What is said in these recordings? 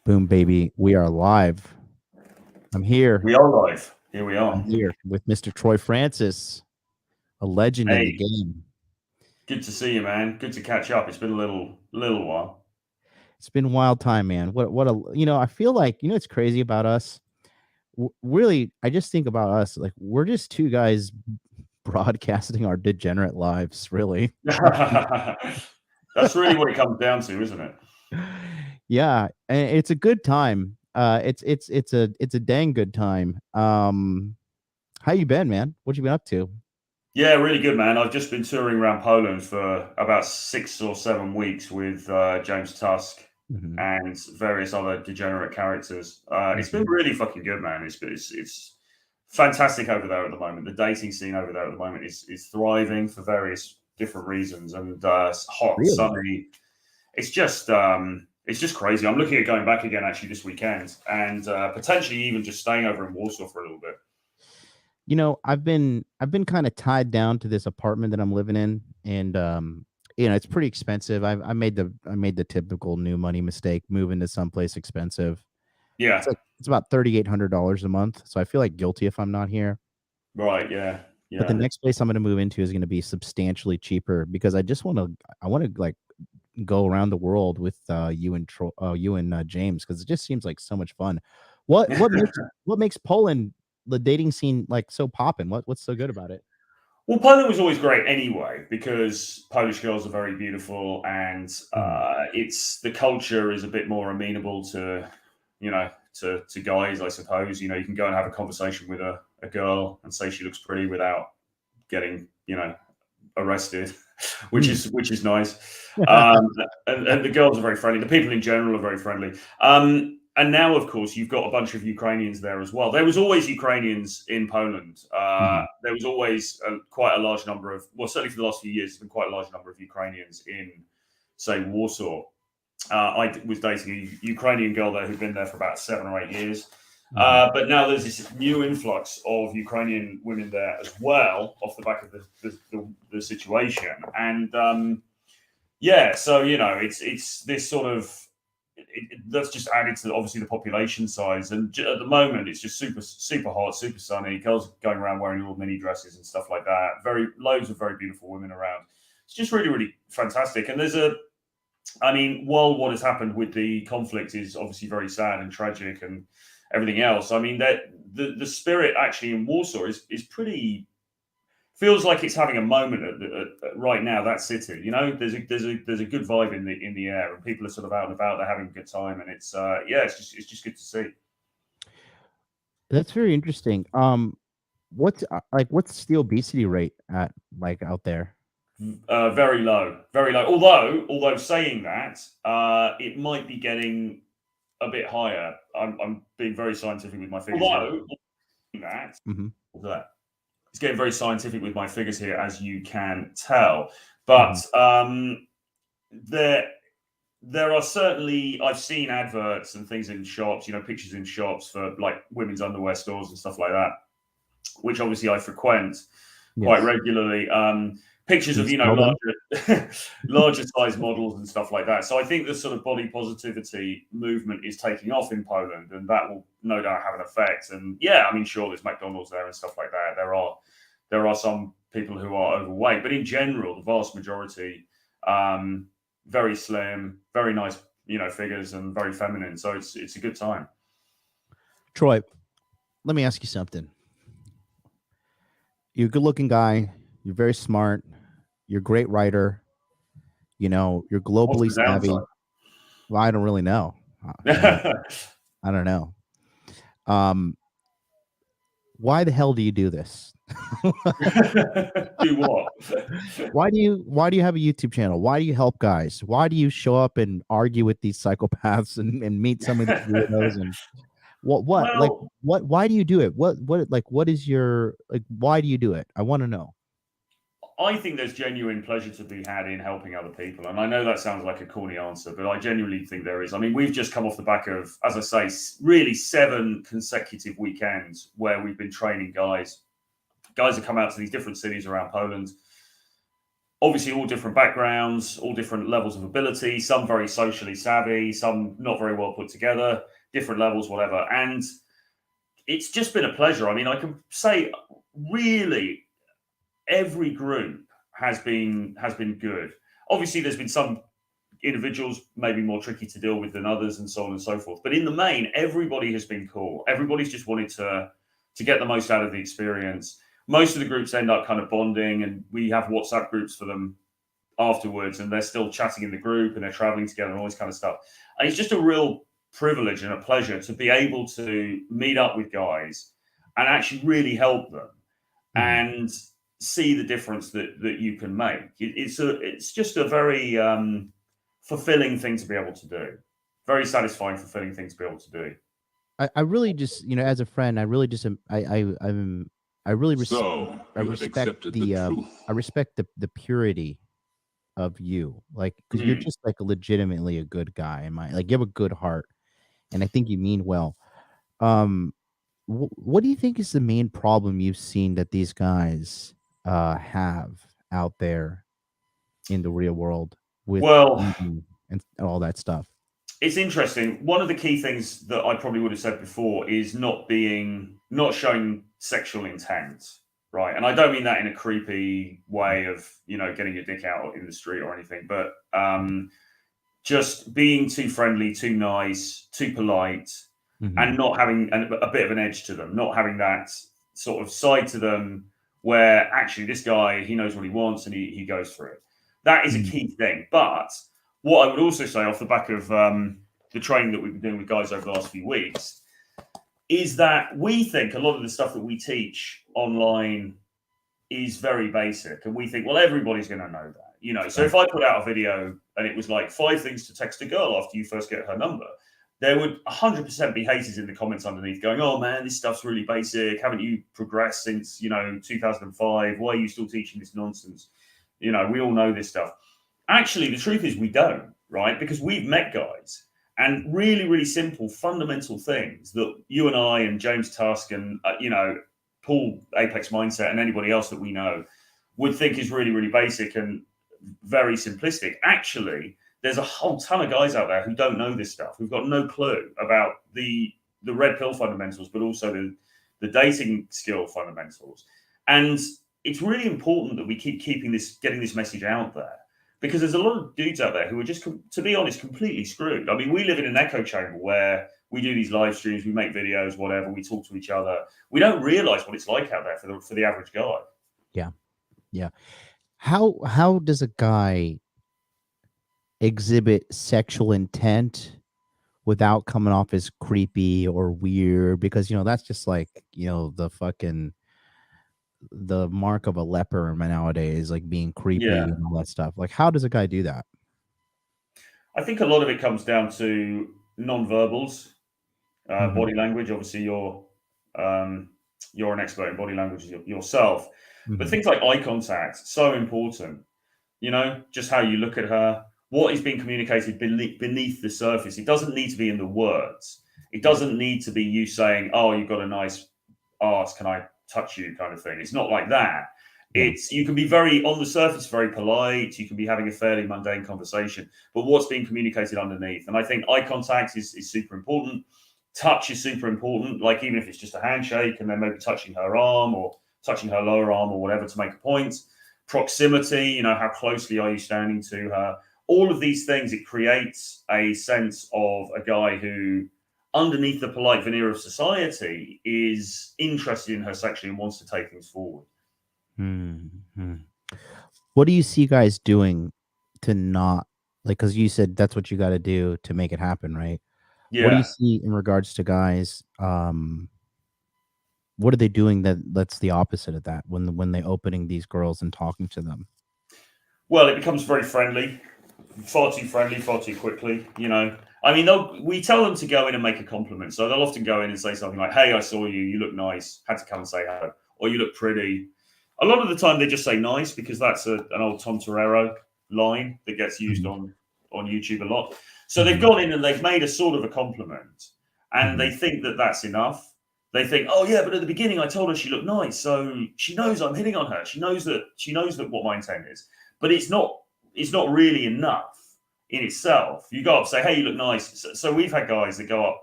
Boom, baby. We are live. I'm here. We are live. Here we I'm are. here with Mr. Troy Francis, a legend in the Hey, game. good to see you, man. Good to catch up. It's been a little while. It's been a wild time, man. I feel like, it's crazy about us. Really, I just think about us like we're just two guys broadcasting our degenerate lives, really. That's really what it comes down to, isn't it? Yeah, and it's a good time. It's a dang good time. How you been, man? What you been up to? Yeah, really good, man. I've just been touring around Poland for about 6 or 7 weeks with James Tusk Mhm, and various other degenerate characters. It's been mhm. really fucking good, man. It's fantastic over there at the moment. The dating scene over there at the moment is thriving for various different reasons, and hot, Really? sunny. It's just crazy. I'm looking at going back again actually this weekend, and potentially even just staying over in Warsaw for a little bit. I've been kind of tied down to this apartment that I'm living in, and it's pretty expensive. I made the typical new money mistake, moving to someplace expensive. Yeah, It's about $3,800 a month, so I feel like guilty if I'm not here. right. Yeah, But the yeah. next place I'm going to move into is going to be substantially cheaper because I want to like go around the world with you and James, because it just seems like so much fun. What makes Poland, the dating scene, like so popping? What's so good about it? Well, Poland was always great anyway because Polish girls are very beautiful, and Mhm. it's the culture is a bit more amenable to, to guys, I suppose. You can go and have a conversation with a girl and say she looks pretty without getting, arrested, Mm. which is nice. Um, and the girls are very friendly. The people in general are very friendly. And now, of course, you've got a bunch of Ukrainians there as well. There was always Ukrainians in Poland. Mhm. There was always quite a large number of, well, certainly for the last few years, there's been quite a large number of Ukrainians in, say, Warsaw. I was dating a Ukrainian girl there who'd been there for about 7 or 8 years. Mhm. But now there's this new influx of Ukrainian women there as well, off the back of the situation. And yeah, so it's this sort of that's just added to obviously the population size. And at the moment, it's just super hot, super sunny. Girls going around wearing little mini dresses and stuff like that. Very loads of very beautiful women around. It's just really fantastic. And I mean, while what has happened with the conflict is obviously very sad and tragic and everything else, I mean that the spirit actually in Warsaw is pretty feels like it's having a moment right now. That city, there's a good vibe in the air, and people are sort of out and about. They're having a good time, and yeah, it's just good to see. That's very interesting. What's the obesity rate at, like, out there? Very low, very low. Although saying that, it might be getting a bit higher. I'm being very scientific with my figures here. Although that, Mhm. that it's getting very scientific with my figures here, as you can tell. Mhm. But there there are certainly I've seen adverts and things in shops, pictures in shops for like women's underwear stores and stuff like that, which obviously I frequent quite Yes. regularly. Pictures Can you of smell them? larger larger size models and stuff like that. So I think the sort of body positivity movement is taking off in Poland, and that will no doubt have an effect. And yeah, I mean, sure, there's McDonald's there and stuff like that. There are some people who are overweight, but in general, the vast majority, um, very slim, very nice, figures, and very feminine. So it's a good time. Troy, let me ask you something. You're a good-looking guy. You're very smart. You're a great writer. You're What's globally the savvy. Well, I don't really know. downside? I don't know. Um, why the hell do you do this? Do what? Why do you have a YouTube channel? Why do you help guys? Why do you show up and argue with these psychopaths and meet some of these weirdos? And Well, why do you do it? What is your, like, why do you do it? I want to know. I think there's genuine pleasure to be had in helping other people. And I know that sounds like a corny answer, but I genuinely think there is. I mean, we've just come off the back of, as I say, really 7 consecutive weekends where we've been training guys. Guys have come out to these different cities around Poland. obviously all different backgrounds, all different levels of ability, some very socially savvy, some not very well put together, different levels, whatever. And it's just been a pleasure. I mean, I can say really every group has been good. Obviously, there's been some individuals maybe more tricky to deal with than others, and so on and so forth. But in the main, everybody has been cool. Everybody's just wanted to get the most out of the experience. Most of the groups end up kind of bonding, and we have WhatsApp groups for them afterwards, and they're still chatting in the group, and they're traveling together and all this kind of stuff. And it's just a real privilege and a pleasure to be able to meet up with guys and actually really help them and see the difference that you can make. It's just a very fulfilling thing to be able to do. Very satisfying, fulfilling thing to be able to do. I really just, as a friend, I really just I really So I you have respect accepted the truth. I respect the purity of you, like, because you're just like legitimately a good guy in my, like, you have a good heart, and I think you mean well. Um, what do you think is the main problem you've seen that these guys have out there in the real world with Well, dating and all that stuff? it's interesting. One of the key things that I probably would have said before is not showing sexual intent, right? And I don't mean that in a creepy way of getting your dick out in the street or anything, but just being too friendly, too nice, too polite, and not having a bit of an edge to them, not having that sort of side to them where actually this guy, he knows what he wants and he goes for it. That is a key thing. But what I would also say off the back of the training that we've been doing with guys over the last few weeks is that we think a lot of the stuff that we teach online is very basic. And we think, well, everybody's going to know that. So if I put out a video and it was like 5 things to text a girl after you first get her number, there would 100% be haters in the comments underneath going, oh man, this stuff's really basic. Haven't you progressed since, 2005? Why are you still teaching this nonsense? We all know this stuff. Actually, the truth is we don't, right? Because we've met guys and really, really simple, fundamental things that you and I and James Tusk and, Paul Apex Mindset and anybody else that we know would think is really, really basic and very simplistic. Actually, there's a whole ton of guys out there who don't know this stuff, who've got no clue about the red pill fundamentals, but also the dating skill fundamentals. And it's really important that we keep getting this message out there, because there's a lot of dudes out there who are just, to be honest, completely screwed. I mean, we live in an echo chamber where we do these live streams, we make videos, whatever, we talk to each other. We don't realize what it's like out there for the average guy. Yeah. Yeah. How does a guy exhibit sexual intent without coming off as creepy or weird? Because that's just like the mark of a leper nowadays, like being creepy and all that stuff. Like, how does a guy do that? I think a lot of it comes down to non-verbals, body language. Obviously, you're an expert in body language yourself, but things like eye contact, so important. Just how you look at her, what is being communicated beneath the surface. It doesn't need to be in the words. It doesn't need to be you saying, "Oh, you've got a nice arse. Can I touch you?" kind of thing. It's not like that. You can be very on the surface, very polite. You can be having a fairly mundane conversation, but what's being communicated underneath? And I think eye contact is super important. Touch is super important. Like, even if it's just a handshake and then maybe touching her arm or touching her lower arm or whatever to make a point. Proximity, how closely are you standing to her? All of these things, it creates a sense of a guy who, underneath the polite veneer of society, is interested in her sexually and wants to take things forward. What do you see guys doing to not, like, because you said that's what you got to do to make it happen, right? Yeah. What do you see in regards to guys? What are they doing that's the opposite of that when they opening these girls and talking to them? Well, it becomes very friendly, far too quickly. I mean, we tell them to go in and make a compliment. So they'll often go in and say something like, "Hey, I saw you. You look nice. Had to come and say hello." Or, "You look pretty." A lot of the time they just say nice, because that's an old Tom Torero line that gets used on YouTube a lot. So they've gone in and they've made a sort of a compliment, and they think that that's enough. They think, "Oh yeah, but at the beginning I told her she looked nice, so she knows I'm hitting on her. She knows that what my intent is." but it's not really enough in itself. You go up, say, hey, you look nice. So we've had guys that go up,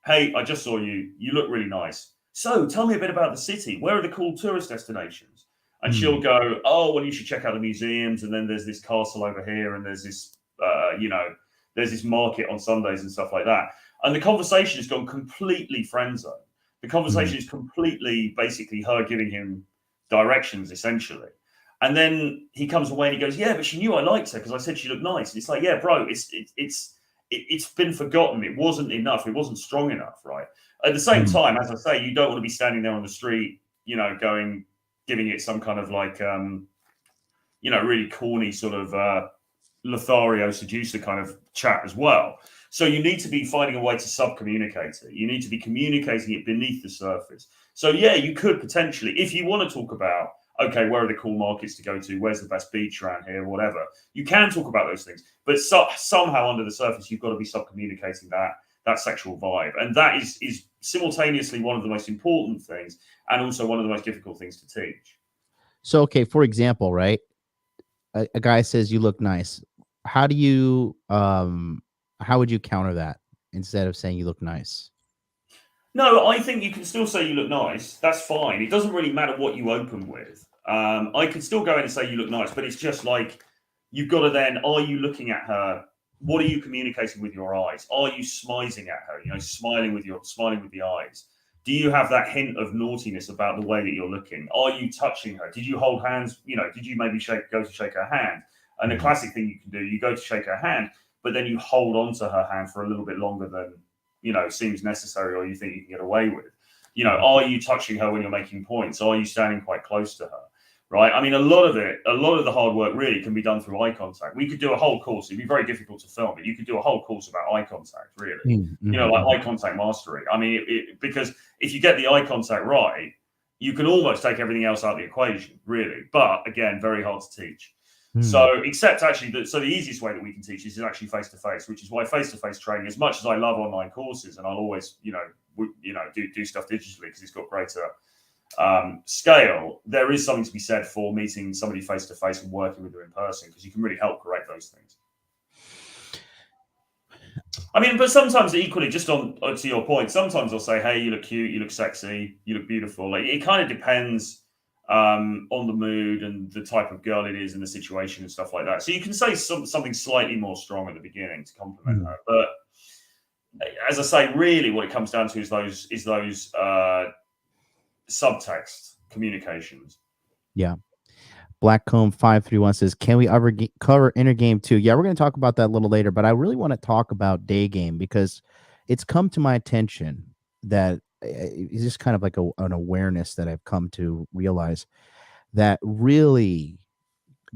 hey, I just saw you. You look really nice. So tell me a bit about the city. Where are the cool tourist destinations? And she'll go, oh, well, you should check out the museums. And then there's this castle over here. And there's this, there's this market on Sundays and stuff like that. And the conversation has gone completely friend zone. The conversation is completely basically her giving him directions, essentially. And then he comes away and he goes, yeah, but she knew I liked her because I said she looked nice. And it's like, yeah, bro, it's been forgotten. It wasn't enough. It wasn't strong enough, right? At the same time, as I say, you don't want to be standing there on the street, giving it some kind of like, really corny sort of Lothario seducer kind of chat as well. So you need to be finding a way to sub-communicate it. You need to be communicating it beneath the surface. So yeah, you could potentially, if you want to talk about, okay, where are the cool markets to go to? Where's the best beach around here? Whatever. You can talk about those things, but somehow under the surface, you've got to be sub-communicating that sexual vibe. And that is simultaneously one of the most important things and also one of the most difficult things to teach. So, okay, for example, right? A guy says you look nice. How do you how would you counter that instead of saying you look nice? No, I think you can still say you look nice. That's fine. It doesn't really matter what you open with. I can still go in and say you look nice, but it's just like you've got to then, are you looking at her? What are you communicating with your eyes? Are you smizing at her? Smiling with the eyes. Do you have that hint of naughtiness about the way that you're looking? Are you touching her? Did you hold hands? Did you maybe go to shake her hand? And the classic thing you can do, you go to shake her hand, but then you hold on to her hand for a little bit longer than seems necessary or you think you can get away with. Are you touching her when you're making points? Are you standing quite close to her? Right. I mean, a lot of the hard work really can be done through eye contact. We could do a whole course. It'd be very difficult to film, but you could do a whole course about eye contact, really. Like eye contact mastery. I mean, because if you get the eye contact right, you can almost take everything else out of the equation, really. But again, very hard to teach. So, except actually, the easiest way that we can teach is actually face-to-face, which is why face-to-face training, as much as I love online courses, and I'll always, do stuff digitally because it's got greater scale, there is something to be said for meeting somebody face-to-face and working with them in person because you can really help correct those things. I mean, but sometimes equally, just on to your point, sometimes I'll say, hey, you look cute, you look sexy, you look beautiful. Like, it kind of depends on the mood and the type of girl it is and the situation and stuff like that. So you can say something slightly more strong at the beginning to compliment her. But as I say, really what it comes down to is those subtext communications. Yeah. Blackcomb 531 says, can we ever cover inner game too? Yeah, we're going to talk about that a little later, but I really want to talk about day game because it's come to my attention that it's just kind of like an awareness that I've come to realize that really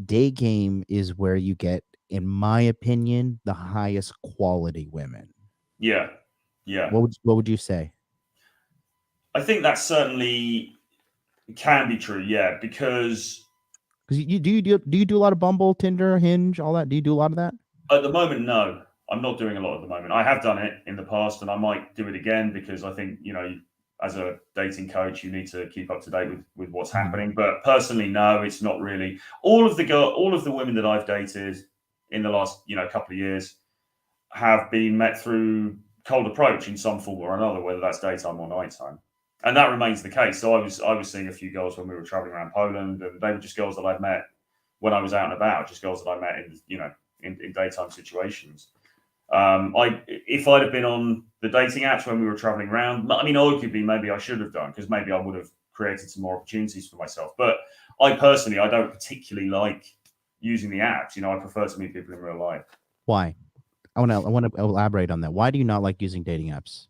day game is where you get, in my opinion, the highest quality women. Yeah. Yeah. What would you say? I think that certainly can be true. Yeah. Because you do a lot of Bumble, Tinder, Hinge, all that? Do you do a lot of that? At the moment, no. I'm not doing a lot at the moment. I have done it in the past and I might do it again because I think, as a dating coach, you need to keep up to date with what's happening. But personally, no, it's not really. All of the women that I've dated in the last, couple of years have been met through cold approach in some form or another, whether that's daytime or nighttime. And that remains the case. So I was seeing a few girls when we were traveling around Poland, and they were just girls that I'd met when I was out and about, just girls that I met in daytime situations. If I'd have been on the dating apps when we were traveling around, I mean, arguably maybe I should have done because maybe I would have created some more opportunities for myself. But I don't particularly like using the apps. I prefer to meet people in real life. Why? I want to elaborate on that. Why do you not like using dating apps?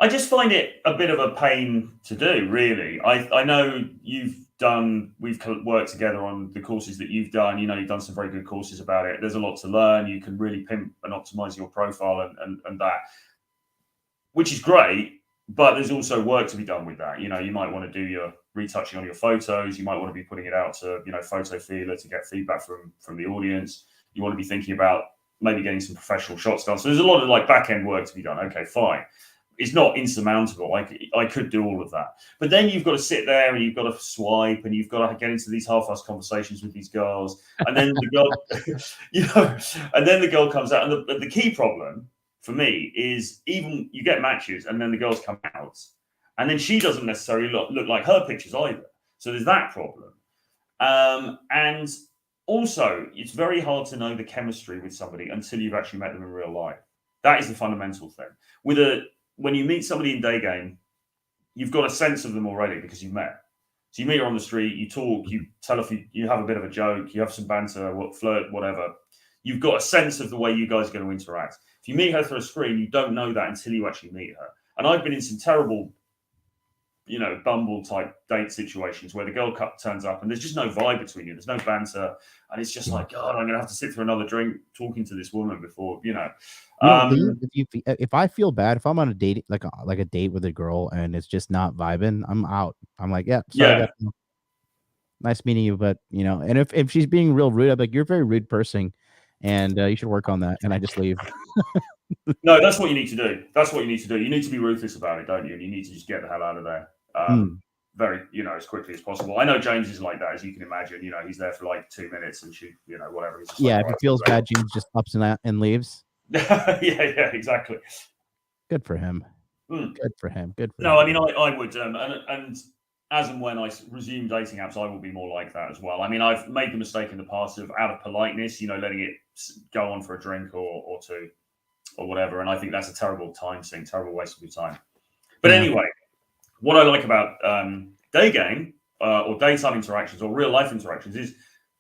I just find it a bit of a pain to do, really. I know we've worked together on the courses that you've done. You've done some very good courses about it. There's a lot to learn. You can really pimp and optimize your profile and that, which is great, but there's also work to be done with that. You might want to do your retouching on your photos. You might want to be putting it out to, Photo Feeler to get feedback from the audience. You want to be thinking about maybe getting some professional shots done. So there's a lot of back end work to be done. Okay, fine. it's not insurmountable. I could do all of that, but then you've got to sit there and you've got to swipe and you've got to get into these half-assed conversations with these girls, and then the girl, and then the girl comes out, and the key problem for me is even you get matches, and then the girls come out, and then she doesn't necessarily look like her pictures either. So there's that problem, and also it's very hard to know the chemistry with somebody until you've actually met them in real life. That is the fundamental thing. When you meet somebody in day game, you've got a sense of them already because you've met. So you meet her on the street, you talk, you tell if you have a bit of a joke, you have some banter, flirt, whatever. You've got a sense of the way you guys are going to interact. If you meet her through a screen, you don't know that until you actually meet her. And I've been in some terrible, Bumble type date situations where the girl turns up and there's just no vibe between you. There's no banter. And it's just like, God, I'm going to have to sit through another drink talking to this woman before, if I feel bad, if I'm on a date, like a date with a girl and it's just not vibing, I'm out. I'm like, yeah, sorry, nice meeting you, but and if she's being real rude, I'm like, you're a very rude person, and you should work on that. And I just leave. No, that's what you need to do. That's what you need to do. You need to be ruthless about it, don't you? And you need to just get the hell out of there, very, as quickly as possible. I know James is like that, as you can imagine. He's there for like 2 minutes, and she, whatever. He's just if it feels bad, James just ups and leaves. yeah, exactly. Good for him. Good for him. Good for him. No, I mean, I would, and as and when I resume dating apps, I will be more like that as well. I mean, I've made the mistake in the past of, out of politeness, letting it go on for a drink or two or whatever, and I think that's a terrible time sink, terrible waste of your time. But anyway, what I like about day game or daytime interactions or real life interactions is,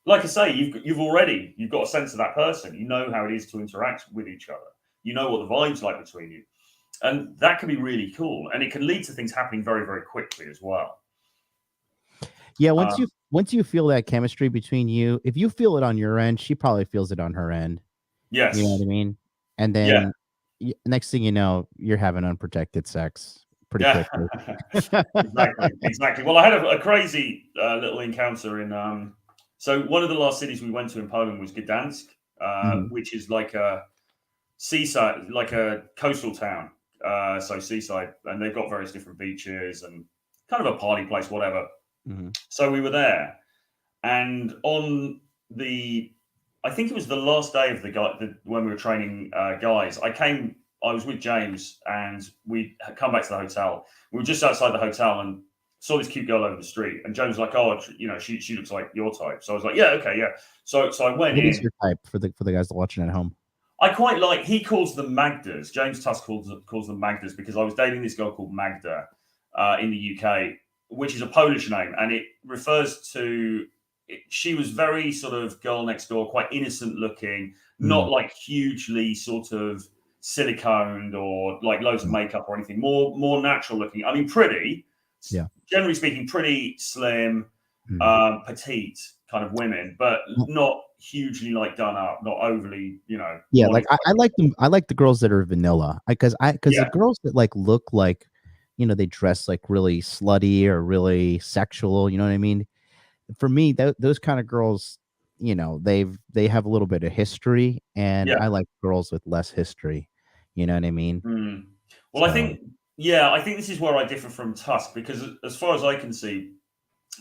like I say, you've got a sense of that person. You know how it is to interact with each other. You know what the vibe's like between you. And that can be really cool. And it can lead to things happening very, very quickly as well. Yeah, once you feel that chemistry between you, if you feel it on your end, she probably feels it on her end. Yes. You know what I mean? And then next thing you know, you're having unprotected sex pretty quickly. Exactly. Well, I had a crazy little encounter in so one of the last cities we went to in Poland was Gdansk, which is like a seaside, like a coastal town. So seaside, and they've got various different beaches and kind of a party place, whatever. So we were there, and on I think it was the last day of when we were training guys. I was with James, and we had come back to the hotel. We were just outside the hotel and saw this cute girl over the street, and James was like, "Oh, she looks like your type." So I was like, "Yeah, okay, yeah." So I went in. What is your type for the guys watching at home? I quite like. He calls them Magdas. James Tusk calls them Magdas because I was dating this girl called Magda in the UK, which is a Polish name, and it refers to. She was very sort of girl next door, quite innocent looking, not like hugely sort of siliconed or like loads of makeup or anything. More natural looking. I mean, pretty. Yeah. Generally speaking, pretty slim, petite kind of women, but not hugely like done up, not overly, Yeah, like I like them. I like the girls that are vanilla, because the girls that like look like, they dress like really slutty or really sexual. You know what I mean? For me, those kind of girls, they have a little bit of history, and I like girls with less history. You know what I mean? Well, I think this is where I differ from Tusk, because as far as I can see,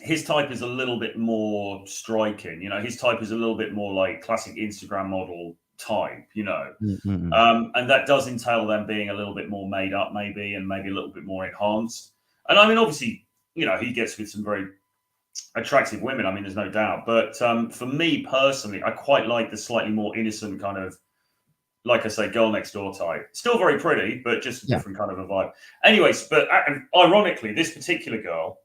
his type is a little bit more striking. His type is a little bit more like classic Instagram model type, and that does entail them being a little bit more made up, maybe, and maybe a little bit more enhanced. And I mean, obviously, he gets with some very attractive women. I mean, there's no doubt. But for me personally, I quite like the slightly more innocent kind of, like I say, girl next door type. Still very pretty, but just a different kind of a vibe. Anyways, but ironically, this particular girl,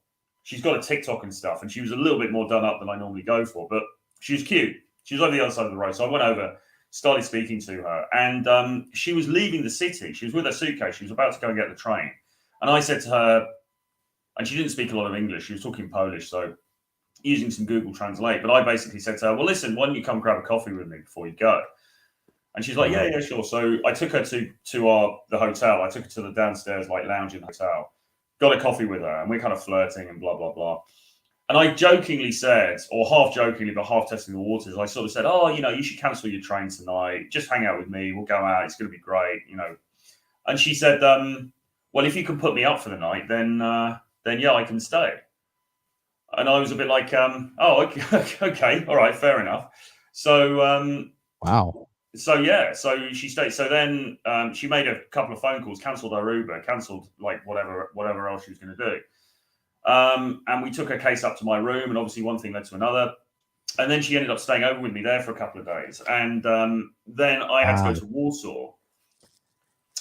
she's got a TikTok and stuff, and she was a little bit more done up than I normally go for, but she was cute. She was over the other side of the road. So I went over, started speaking to her, and she was leaving the city. She was with her suitcase. She was about to go and get the train. And I said to her, and she didn't speak a lot of English. She was talking Polish, so using some Google Translate. But I basically said to her, well, listen, why don't you come grab a coffee with me before you go? And she's like, yeah, sure. So I took her to the hotel. I took her to the downstairs lounge in the hotel, got a coffee with her, and we're kind of flirting and blah, blah, blah. And I jokingly said, or half jokingly, but half testing the waters, I sort of said, oh, you should cancel your train tonight. Just hang out with me. We'll go out. It's going to be great, And she said, well, if you can put me up for the night, then yeah, I can stay. And I was a bit like, oh, okay, okay, all right, fair enough. So Wow. so yeah, so she stayed. So then she made a couple of phone calls, cancelled her Uber, cancelled like whatever else she was going to do. And we took her case up to my room, and obviously one thing led to another. And then she ended up staying over with me there for a couple of days. And then I had to go Wow. to Warsaw,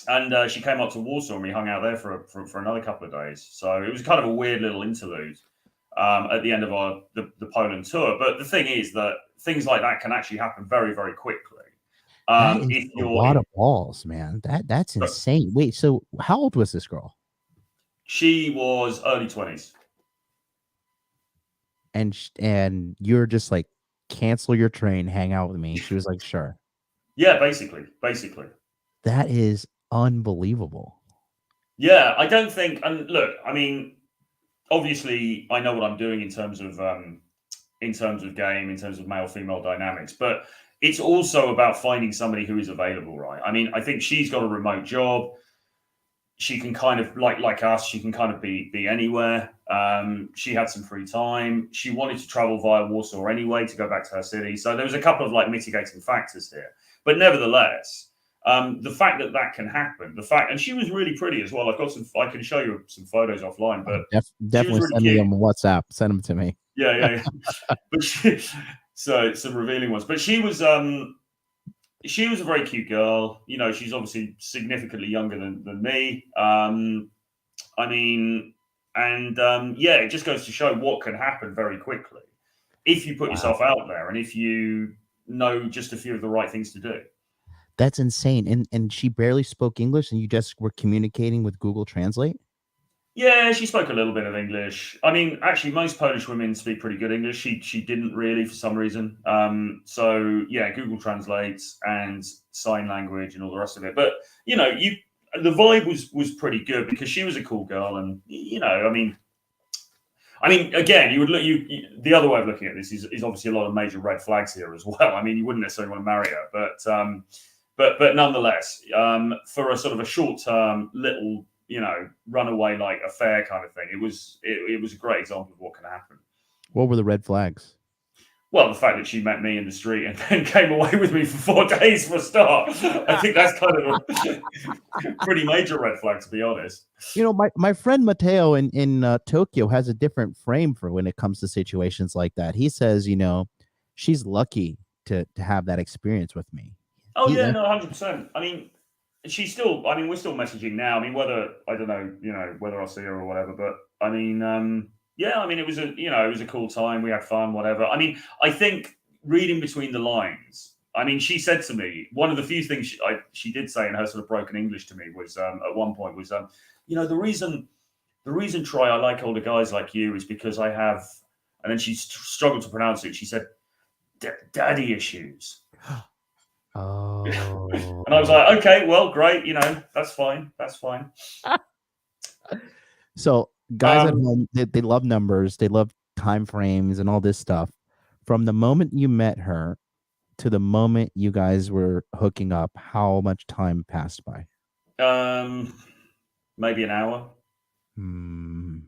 and she came up to Warsaw, and we hung out there for another couple of days. So it was kind of a weird little interlude at the end of the Poland tour. But the thing is that things like that can actually happen very, very quickly. That is If a you're lot if of balls, man. That's so insane. Wait, so how old was this girl? she was early 20s. And you're just like, cancel your train, hang out with me. She was like, sure. Yeah, basically. That is unbelievable. Yeah, I don't think. And look, I mean, obviously, I know what I'm doing in terms of game, in terms of male female dynamics, but it's also about finding somebody who is available, right? I mean, I think she's got a remote job. She can kind of like us. She can kind of be anywhere. She had some free time. She wanted to travel via Warsaw anyway to go back to her city. So there was a couple of like mitigating factors here, but nevertheless, the fact that that can happen, the fact, and she was really pretty as well. I've got some. I can show you some photos offline, but she was Definitely really send me cute. them on WhatsApp. Send them to me. Yeah. But so some revealing ones. But she was a very cute girl. You know, she's obviously significantly younger than me. I mean, and yeah, it just goes to show what can happen very quickly if you put Wow. yourself out there and if you know just a few of the right things to do. That's insane. And she barely spoke English and you just were communicating with Google Translate? Yeah, she spoke a little bit of English. I mean, actually, most Polish women speak pretty good English. She didn't really for some reason. So yeah, Google translates and sign language and all the rest of it. But you know, you the vibe was pretty good because she was a cool girl, and you know, I mean, again, you would look the other way of looking at this is obviously a lot of major red flags here as well. I mean, you wouldn't necessarily want to marry her, but nonetheless, for a sort of a short term little runaway like affair kind of thing, it was a great example of what can happen. What were the red flags? Well, the fact that she met me in the street and then came away with me for 4 days for a start, I think that's kind of a pretty major red flag, to be honest. You know, my friend Mateo in Tokyo has a different frame for when it comes to situations like that. He says, she's lucky to have that experience with me. Oh He yeah, that no, 100%. I mean, she's still. I mean, we're still messaging now. I mean, whether I don't know, whether I'll see her or whatever. But I mean, yeah, I mean, it was a cool time. We had fun, whatever. I mean, I think reading between the lines. I mean, she said to me one of the few things she did say in her sort of broken English to me was at one point was the reason Troy I like older guys like you is because I have, and then she struggled to pronounce it. She said, "Daddy issues." Oh. And I was like, okay, well, great, that's fine. That's fine. So guys at Um, home, they love numbers, they love time frames and all this stuff. From the moment you met her to the moment you guys were hooking up, how much time passed by? um, maybe an hour. Hmm.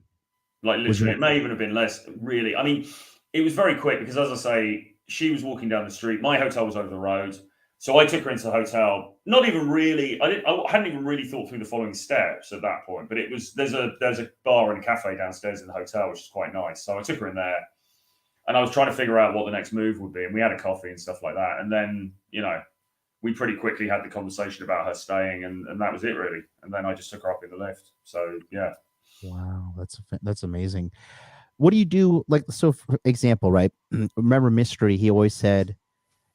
Like Was literally, it it may even have been less. Really, I mean, it was very quick because, as I say, she was walking down the street. My hotel was over the road, so I took her into the hotel. Not even really. I hadn't even really thought through the following steps at that point. But it was there's a bar and cafe downstairs in the hotel, which is quite nice. So I took her in there, and I was trying to figure out what the next move would be. And we had a coffee and stuff like that. And then we pretty quickly had the conversation about her staying, and that was it really. And then I just took her up in the lift. So yeah. Wow, that's amazing. What do you do? Like, so for example, right? Remember Mystery? He always said,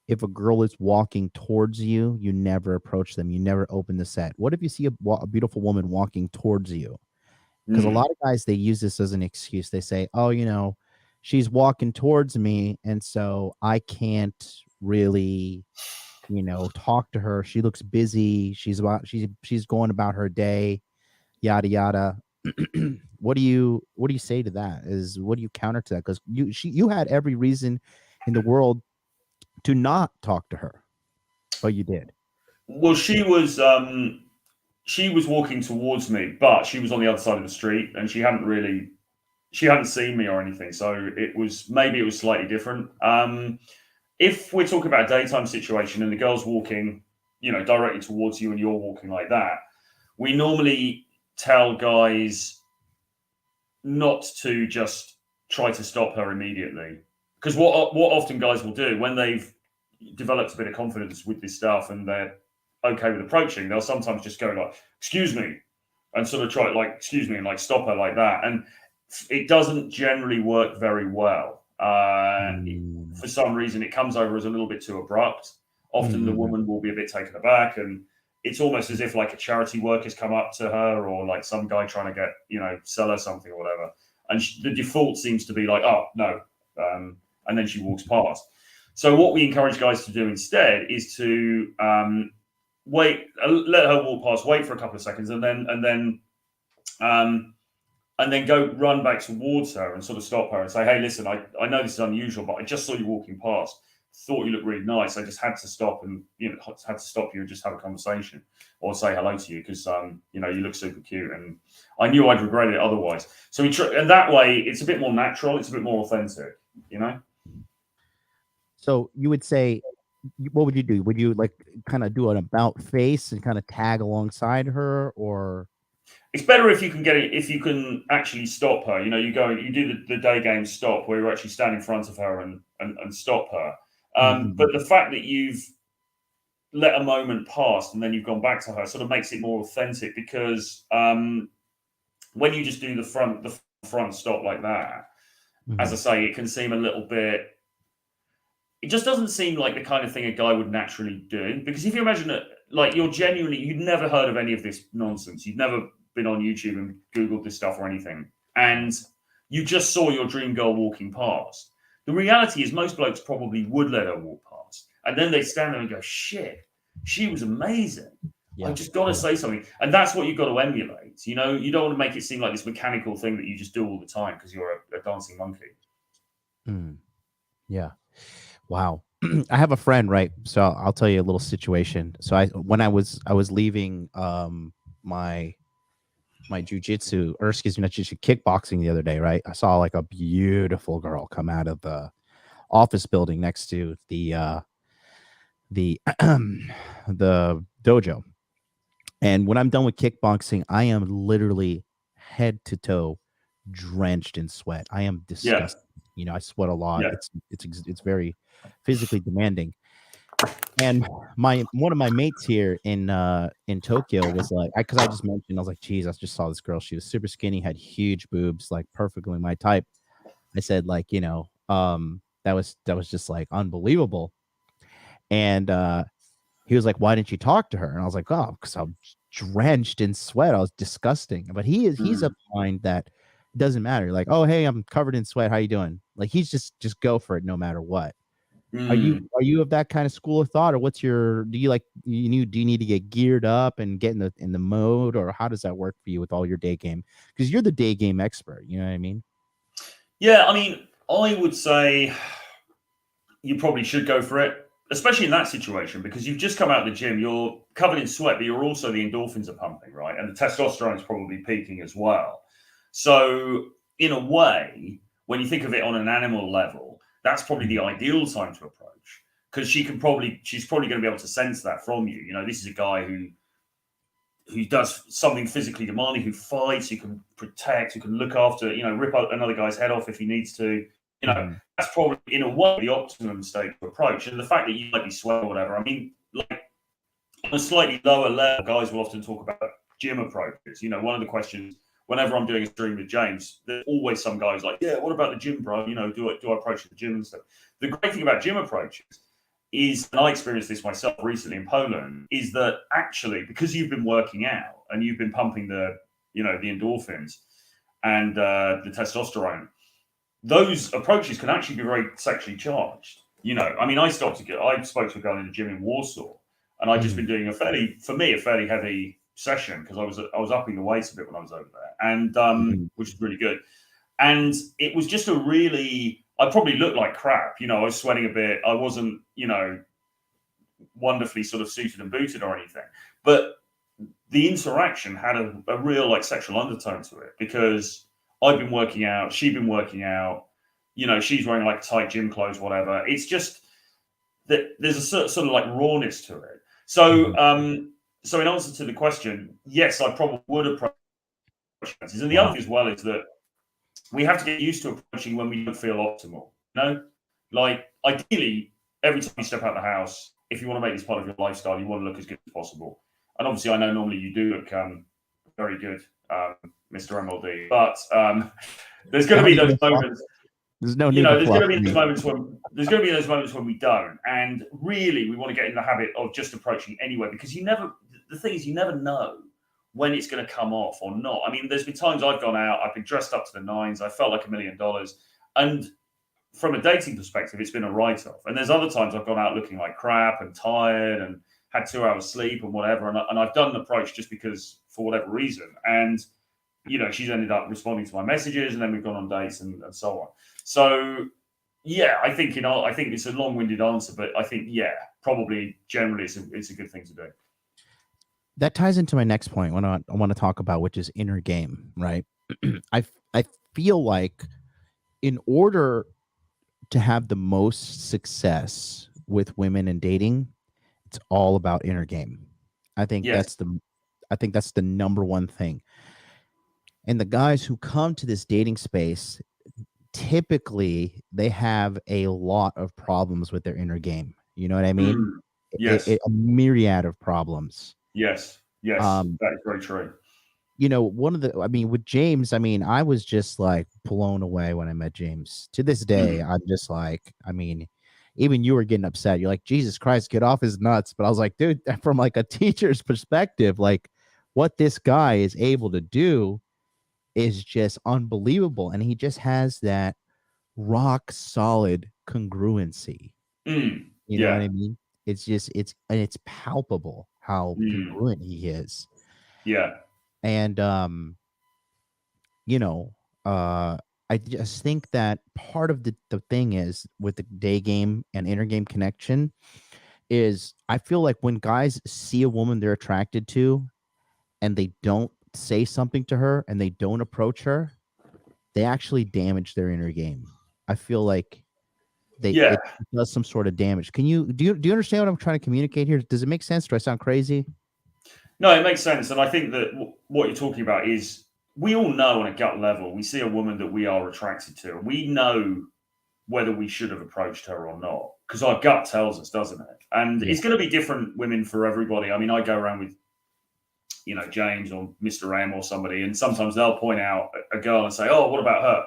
if a girl is walking towards you, you never approach them. You never open the set. What if you see a beautiful woman walking towards you? Because a Mm. lot of guys, they use this as an excuse. They say, oh, she's walking towards me, and so I can't really, talk to her. She looks busy. She's going about her day, yada yada. What do you say to that? What do you counter to that? Because you had every reason in the world to not talk to her, but you did. Well, she was. she was walking towards me, but she was on the other side of the street, and she hadn't seen me or anything. So it was slightly different. If we're talking about a daytime situation and the girl's walking, directly towards you and you're walking like that, we normally tell guys not to just try to stop her immediately. Because what often guys will do when they've developed a bit of confidence with this stuff and they're okay with approaching, they'll sometimes just go like, "Excuse me," and sort of try like, "Excuse me," and like stop her like that. And it doesn't generally work very well. For some reason, it comes over as a little bit too abrupt. Often the woman will be a bit taken aback, and it's almost as if like a charity worker's come up to her, or like some guy trying to get, sell her something or whatever. And the default seems to be like, "Oh, no." And then she walks past. So what we encourage guys to do instead is to wait, let her walk past, wait for a couple of seconds, and then go run back towards her and sort of stop her and say, "Hey, listen, I know this is unusual, but I just saw you walking past. Thought you looked really nice. I just had to stop and had to stop you and just have a conversation or say hello to you because you look super cute and I knew I'd regret it otherwise." So and that way it's a bit more natural, it's a bit more authentic, So you would say, what would you do? Would you like kind of do an about face and kind of tag alongside her, or? It's better if you can if you can actually stop her. You go, you do the day game stop where you actually stand in front of her and stop her. But the fact that you've let a moment pass and then you've gone back to her sort of makes it more authentic because when you just do the front stop like that, as I say, it can seem a little bit. It just doesn't seem like the kind of thing a guy would naturally do. Because if you imagine it, like you'd never heard of any of this nonsense. You'd never been on YouTube and Googled this stuff or anything. And you just saw your dream girl walking past. The reality is most blokes probably would let her walk past. And then they stand there and go, "Shit, she was amazing. Yeah. I've just got to say something." And that's what you've got to emulate. You don't want to make it seem like this mechanical thing that you just do all the time because you're a dancing monkey. Yeah. Wow. I have a friend, right? So I'll tell you a little situation. So when I was leaving my jujitsu, or excuse me, not jujitsu, kickboxing the other day, right? I saw like a beautiful girl come out of the office building next to the the dojo. And when I'm done with kickboxing, I am literally head to toe drenched in sweat. I am disgusted. I sweat a lot. Yeah. It's very physically demanding. And one of my mates here in Tokyo was like, because I just mentioned, I was like, "Geez, I just saw this girl. She was super skinny, had huge boobs, like perfectly my type." I said, like, that was just like unbelievable. And he was like, "Why didn't you talk to her?" And I was like, "Oh, because I'm drenched in sweat. I was disgusting." But he's of the mind that it doesn't matter. Like, "Oh, hey, I'm covered in sweat. How you doing?" Like he's just go for it no matter what. Are you of that kind of school of thought, or what's your? Do you need to get geared up and get in the mode, or how does that work for you with all your day game? Because you're the day game expert. You know what I mean? Yeah, I mean, I would say you probably should go for it, especially in that situation, because you've just come out of the gym, you're covered in sweat, but you're also the endorphins are pumping, right? And the testosterone is probably peaking as well. So, in a way, when you think of it on an animal level, that's probably the ideal time to approach because she's probably going to be able to sense that from you. This is a guy who does something physically demanding, who fights, who can protect, who can look after, rip another guy's head off if he needs to. That's probably in a way the optimum state to approach. And the fact that you might be sweating or whatever, I mean, like on a slightly lower level, guys will often talk about gym approaches. One of the questions whenever I'm doing a stream with James, there's always some guys like, "Yeah, what about the gym, bro? Do I approach the gym and stuff?" The great thing about gym approaches is, and I experienced this myself recently in Poland, is that actually because you've been working out and you've been pumping the endorphins and the testosterone, those approaches can actually be very sexually charged. I mean, I spoke to a girl in the gym in Warsaw, and I'd just been doing a fairly heavy session because I was upping the weights a bit when I was over there, and which is really good. And it was just I probably looked like crap. I was sweating a bit. I wasn't, wonderfully sort of suited and booted or anything. But the interaction had a real like sexual undertone to it because I've been working out, she'd been working out, you know, she's wearing like tight gym clothes, whatever. It's just that there's a sort of like rawness to it. So, Mhm. so in answer to the question, yes, I probably would approach chances. And the other Wow. thing as well is that we have to get used to approaching when we don't feel optimal. You know, like ideally, every time you step out of the house, if you want to make this part of your lifestyle, you want to look as good as possible. And obviously, I know normally you do look very good, Mr. MLD, but there's going to Not be even those a fluff. moments. There's no You need know, to there's going fluff to be those me. moments when we don't, and really, we want to get in the habit of just approaching anyway because you never. The thing is, you never know when it's going to come off or not. I mean, there's been times I've gone out, I've been dressed up to the nines, I felt like $1,000,000, and from a dating perspective, it's been a write-off. And there's other times I've gone out looking like crap and tired and had 2 hours sleep and whatever, and I've done an approach just because for whatever reason, and you know, she's ended up responding to my messages, and then we've gone on dates and so on. So yeah, I think it's a long-winded answer, but I think yeah, probably generally it's a good thing to do. That ties into my next point. What I want to talk about, which is inner game, right? I feel like in order to have the most success with women in dating, it's all about inner game. I think Yes. that's the I think that's the number one thing. And the guys who come to this dating space, typically they have a lot of problems with their inner game. You know what I mean? Mm. Yes. A myriad of problems. Yes. Yes. Um, That is very true. you know, one of the I mean, with James, I mean, I was just like blown away when I met James. To this day, Mm. I'm just like, I mean, even you were getting upset. You're like, Jesus Christ, get off his nuts. But I was like, dude, from like a teacher's perspective, like what this guy is able to do is just unbelievable. And he just has that rock solid congruency. Mm. You know what Yeah. I mean? It's just it's palpable how Mm. congruent he is. Yeah. And you know, uh I just think that part of the thing is with the day game and inner game connection is I feel like when guys see a woman they're attracted to and they don't say something to her and they don't approach her, they actually damage their inner game. I feel like Yeah. it does some sort of damage. Do you understand what I'm trying to communicate here? Does it make sense? Do I sound crazy? No, it makes sense, and I think that what you're talking about is we all know on a gut level we see a woman that we are attracted to, and we know whether we should have approached her or not because our gut tells us, doesn't it? And Yeah. it's going to be different women for everybody. I mean, I go around with James or Mr. M or somebody, and sometimes they'll point out a girl and say, "Oh, what about her?"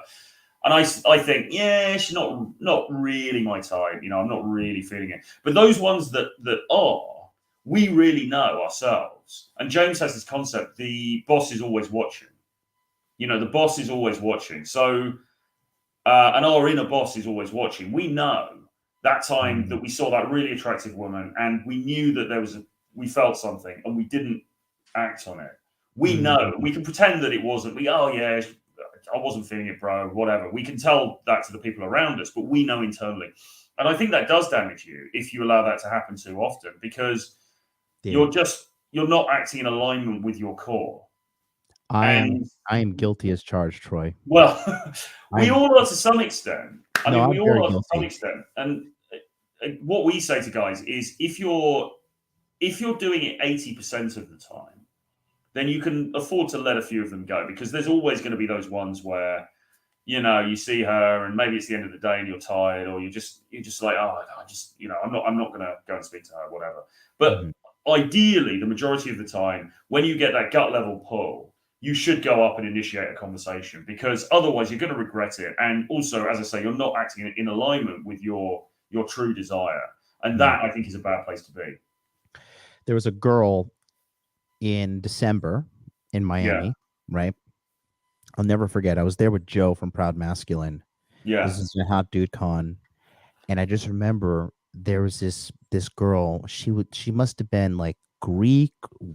And I think, yeah, she's not really my type. You know, I'm not really feeling it. But those ones that are, we really know ourselves. And James has this concept: the boss is always watching. You know, the boss is always watching. So, and our inner boss is always watching. We know that time Mm, that we saw that really attractive woman, and we knew that we felt something, and we didn't act on it. We know. mm, We can pretend that it wasn't. Oh yeah, I wasn't feeling it, bro. Whatever. We can tell that to the people around us, but we know internally. And I think that does damage you if you allow that to happen too often because yeah. you're not acting in alignment with your core. I am And I am guilty as charged, Troy. well, we I'm all are to some extent. I no, mean, we I'm very all are to some guilty. extent. And what we say to guys is if you're doing it 80% of the time, then you can afford to let a few of them go because there's always going to be those ones where you see her and maybe it's the end of the day and you're tired or you're just like, oh, I just, I'm not going to go and speak to her, whatever. But Mhm. ideally, the majority of the time, when you get that gut level pull, you should go up and initiate a conversation because otherwise you're going to regret it. And also, as I say, you're not acting in alignment with your true desire, and Yeah. that I think is a bad place to be. There was a girl in December in Yeah, Miami, right? I'll never forget. I was there with Joe from Proud Masculine. yeah, This is a hot dude con, and I just remember there was this girl. She must have been like Greek,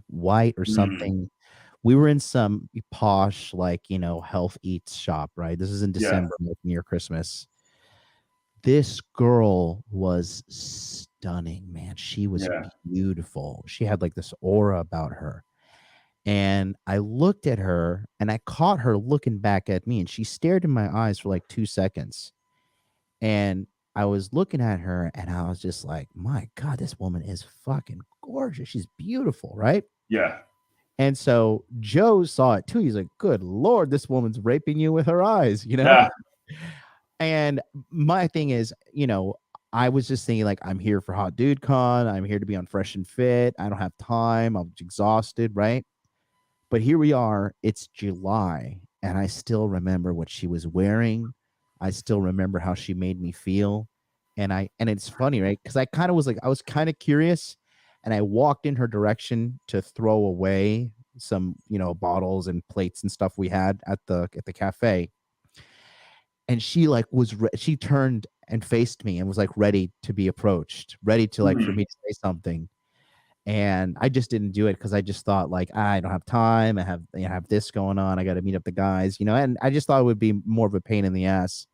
white, or mm, something. We were in some posh, like health eats shop, right? This is in yeah, December, like near Christmas. This girl was stunning, man. She was yeah, beautiful. She had like this aura about her. And I looked at her and I caught her looking back at me, and she stared in my eyes for like 2 seconds. And I was looking at her and I was just like, my God, this woman is fucking gorgeous. She's beautiful, right? Yeah. And so Joe saw it too. He's like, good Lord, this woman's raping you with her eyes, Yeah. And my thing is, I was just thinking, like, I'm here for Hot Dude Con. I'm here to be on Fresh and Fit. I don't have time. I'm exhausted, right? But here we are. It's July, and I still remember what she was wearing. I still remember how she made me feel. And it's funny, right? Because I kind of was like, I was kind of curious, and I walked in her direction to throw away some, bottles and plates and stuff we had at the cafe. And she like she turned and faced me and was like ready to be approached, ready to like for me to say something. And I just didn't do it because I just thought like I don't have time. I have this going on. I got to meet up the guys, and I just thought it would be more of a pain in the ass.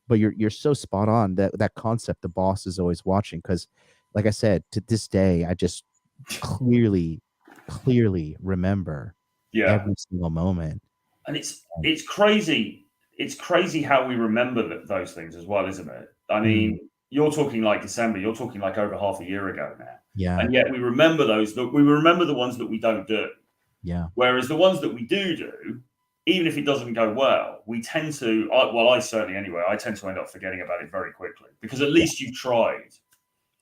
But you're so spot on that concept. The boss is always watching because, like I said, to this day, I just clearly remember every single moment. And it's crazy. It's crazy how we remember those things as well, isn't it? I mean, you're talking like December. You're talking like over half a year ago now. Yeah. And yet we remember those. We remember the ones that we don't do. Yeah. Whereas the ones that we do, even if it doesn't go well, we tend to. I certainly anyway. I tend to end up forgetting about it very quickly because at least you tried.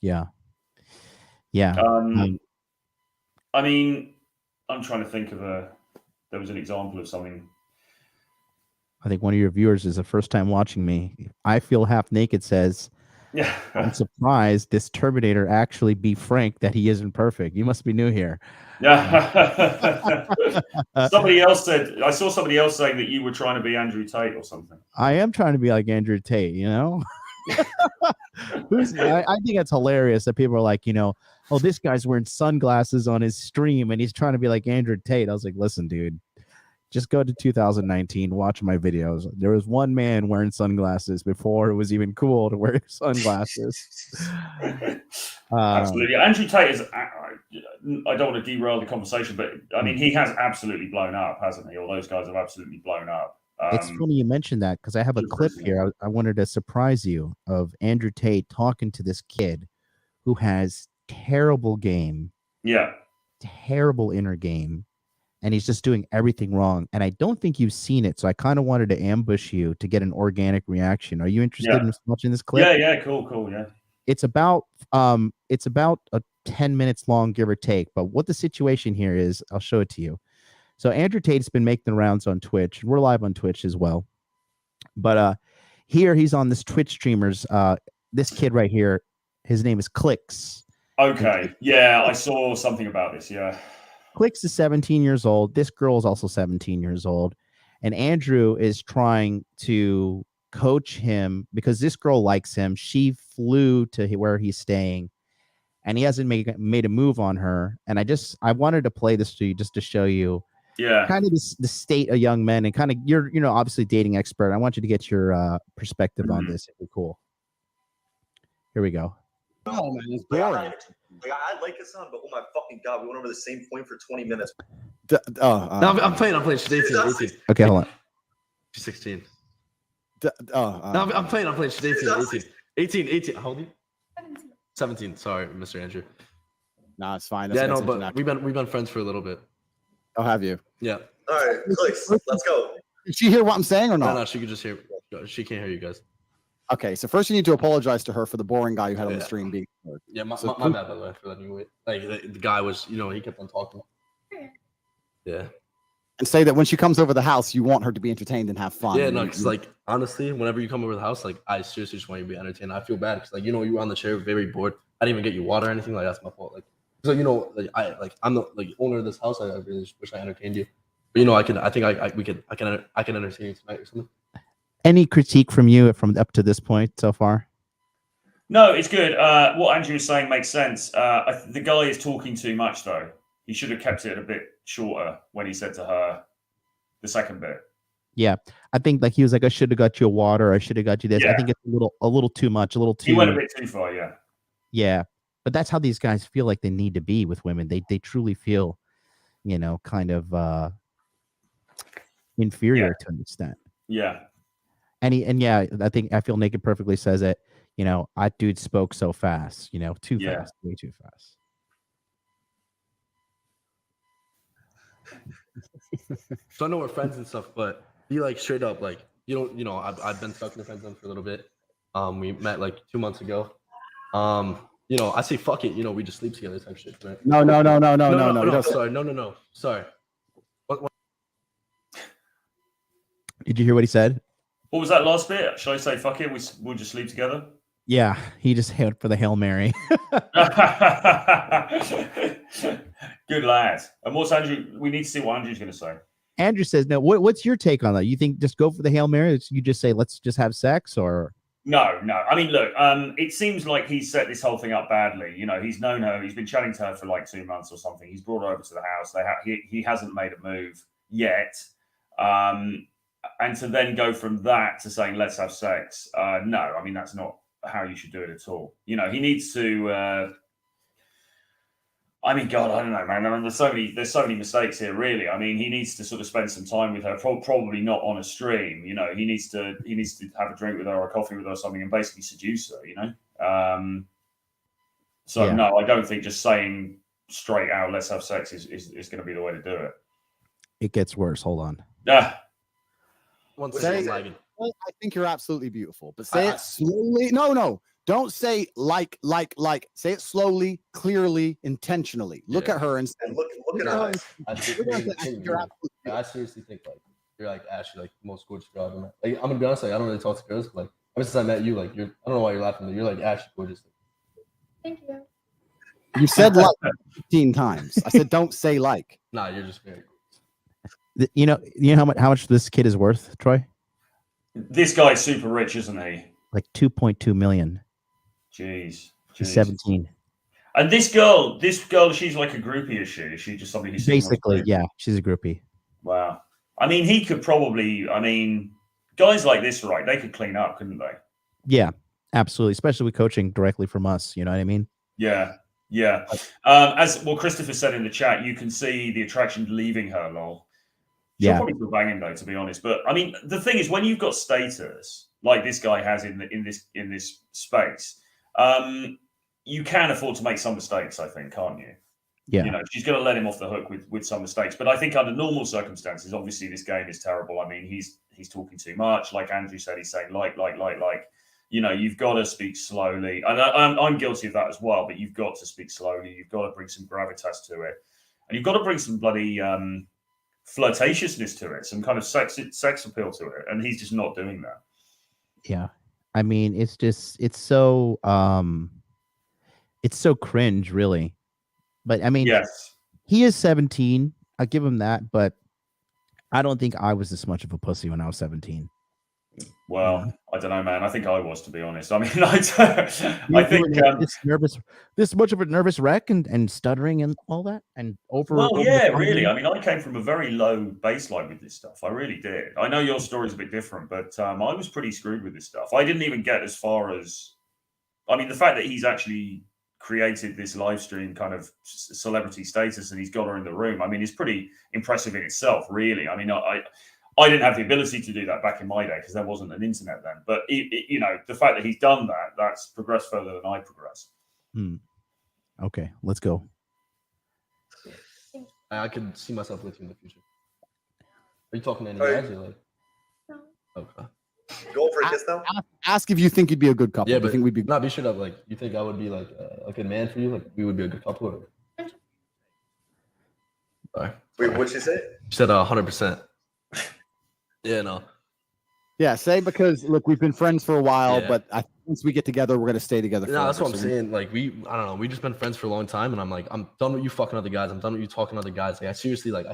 Yeah. Yeah. I mean, I'm trying to think of there was an example of something. I think one of your viewers is the first time watching me. I Feel Half Naked says, yeah, I'm surprised this Terminator actually be frank that he isn't perfect. You must be new here. Yeah. Somebody else said, I saw somebody else saying that you were trying to be Andrew Tate or something. I am trying to be like Andrew Tate, I think it's hilarious that people are like, oh, this guy's wearing sunglasses on his stream and he's trying to be like Andrew Tate. I was like, listen, dude, just go to 2019, watch my videos. There was one man wearing sunglasses before it was even cool to wear sunglasses. Absolutely. Andrew Tate is, I don't want to derail the conversation, but I mean, he has absolutely blown up, hasn't he? All those guys have absolutely blown up. It's funny you mentioned that because I have a clip here. I wanted to surprise you of Andrew Tate talking to this kid who has terrible game. Yeah. Terrible inner game. And he's just doing everything wrong. And I don't think you've seen it. So I kind of wanted to ambush you to get an organic reaction. Are you interested in watching this clip? Yeah. Cool. Yeah. It's about a 10 minutes long, give or take. But what the situation here is, I'll show it to you. So Andrew Tate's been making the rounds on Twitch. We're live on Twitch as well. But here he's on this Twitch streamers. This kid right here, his name is Clicks. Okay. Yeah, I saw something about this. Yeah. Clicks is 17 years old. This girl is also 17 years old. And Andrew is trying to coach him because this girl likes him. She flew to where he's staying and he hasn't made a move on her. And I wanted to play this to you just to show you kind of the state of young men and kind of you're obviously dating expert. I want you to get your perspective on this. It'd be cool. Here we go. Oh man, it's boring. I like his sound, but oh my fucking god, we went over the same point for 20 minutes. No, I'm playing. She's 18. Okay, hold on. She's 16. No, I'm playing. She's 18. How old are you? 17. Sorry, Mr. Andrew. Nah, it's fine. Yeah, no, but we've been friends for a little bit. Oh, have you? Yeah. All right, Clicks, let's go. Did she hear what I'm saying or not? No, she could just hear. She can't hear you guys. Okay, so first you need to apologize to her for the boring guy you had on the stream being heard. Yeah, my bad, by the way, for letting you wait. Like, the guy was, he kept on talking. Yeah. And say that when she comes over the house, you want her to be entertained and have fun. Yeah, no, because, honestly, whenever you come over the house, I seriously just want you to be entertained. I feel bad because, you were on the chair, very bored. I didn't even get you water or anything. That's my fault. So, I'm the owner of this house. I really just wish I entertained you. But, I can entertain you tonight or something. Any critique from you from up to this point so far? No, it's good. What Andrew is saying makes sense. The guy is talking too much, though. He should have kept it a bit shorter when he said to her the second bit. Yeah, I think he was like, I should have got you a water. I should have got you this. Yeah. I think it's a little too much, a little too. He went a bit too far, yeah. Yeah, but that's how these guys feel like they need to be with women. They truly feel kind of inferior to an extent. Yeah. And I feel Naked perfectly says it. That dude spoke so fast, too Yeah. fast, way too fast. So I know we're friends and stuff, but be like straight up, like I've been stuck in the friend zone for a little bit. We met like 2 months ago. I say fuck it, we just sleep together type shit, right? No. Sorry, no. Sorry. What? Did you hear what he said? What was that last bit? Should I say fuck it? We'll just sleep together. Yeah, he just hit for the Hail Mary. Good lad. And what's Andrew? We need to see what Andrew's going to say. Andrew says, "No. What's your take on that? You think just go for the Hail Mary? You just say let's just have sex, or No. I mean, look. It seems like he's set this whole thing up badly. He's known her. He's been chatting to her for like 2 months or something. He's brought her over to the house. He hasn't made a move yet. And to then go from that to saying let's have sex. No. I mean, that's not how you should do it at all. He needs to. I mean, God, I don't know, man. I mean, there's so many mistakes here, really. I mean, he needs to sort of spend some time with her, probably not on a stream. He needs to have a drink with her or a coffee with her or something, and basically seduce her. No, I don't think just saying straight out "let's have sex" is going to be the way to do it. It gets worse. Hold on. One Say, second, I think you're absolutely beautiful, but say it slowly. No. Don't say like. Say it slowly, clearly, intentionally. Look at her and say, look at her eyes. I seriously think like you're like Ashley, like the most gorgeous girl I've ever met. Like, I'm gonna be honest, like I don't really talk to girls, but like ever since I met you, like I don't know why you're laughing, but you're like Ashley gorgeous. Thank you. you said like 15 times. I said don't say like. Nah, you're just very You know how much this kid is worth, Troy? This guy's super rich, isn't he? Like 2.2 million. Jeez. He's 17. And this girl, she's like a groupie, is she? Is she just somebody who's basically, yeah, she's a groupie. Wow. I mean, he could probably. I mean, guys like this, right? They could clean up, couldn't they? Yeah, absolutely. Especially with coaching directly from us. You know what I mean? Yeah. As well, Christopher said in the chat, you can see the attraction leaving her. Lol. She'll probably feel banging though, to be honest. But I mean, the thing is, when you've got status like this guy has in this space, you can afford to make some mistakes. I think, can't you? Yeah. She's going to let him off the hook with some mistakes. But I think under normal circumstances, obviously this game is terrible. I mean, he's talking too much. Like Andrew said, he's saying like. You've got to speak slowly, and I'm guilty of that as well. But you've got to speak slowly. You've got to bring some gravitas to it, and you've got to bring some bloody flirtatiousness to it, some kind of sex appeal to it, and he's just not doing that. Yeah, I mean, it's so cringe, really. But I mean, yes, he is 17. I give him that, but I don't think I was this much of a pussy when I was 17. Well, I don't know, man. I think I was, to be honest. I mean, I think this much of a nervous wreck and stuttering and all that and over. Well, yeah, really. I mean, I came from a very low baseline with this stuff. I really did. I know your story's a bit different, but I was pretty screwed with this stuff. I didn't even get as far as. I mean, the fact that he's actually created this live stream kind of celebrity status and he's got her in the room. I mean, it's pretty impressive in itself, really. I mean, I didn't have the ability to do that back in my day because there wasn't an internet then. But, the fact that he's done that, that's progressed further than I progressed. Okay, let's go. I could see myself with you in the future. Are you talking to any guys? Like? No. Okay. Go for a kiss now. Ask if you think you'd be a good couple. Yeah, but think we'd be not be straight up. Like, you think I would be like a good man for you? Like, we would be a good couple? Or... Sorry. Wait, what'd you say? You said 100%. Yeah, no. Yeah, say because look, we've been friends for a while, but once we get together, we're gonna stay together. No, that's what I'm saying. Like I don't know. We just been friends for a long time, and I'm like, I'm done with you fucking other guys. I'm done with you talking to other guys. Like, I seriously want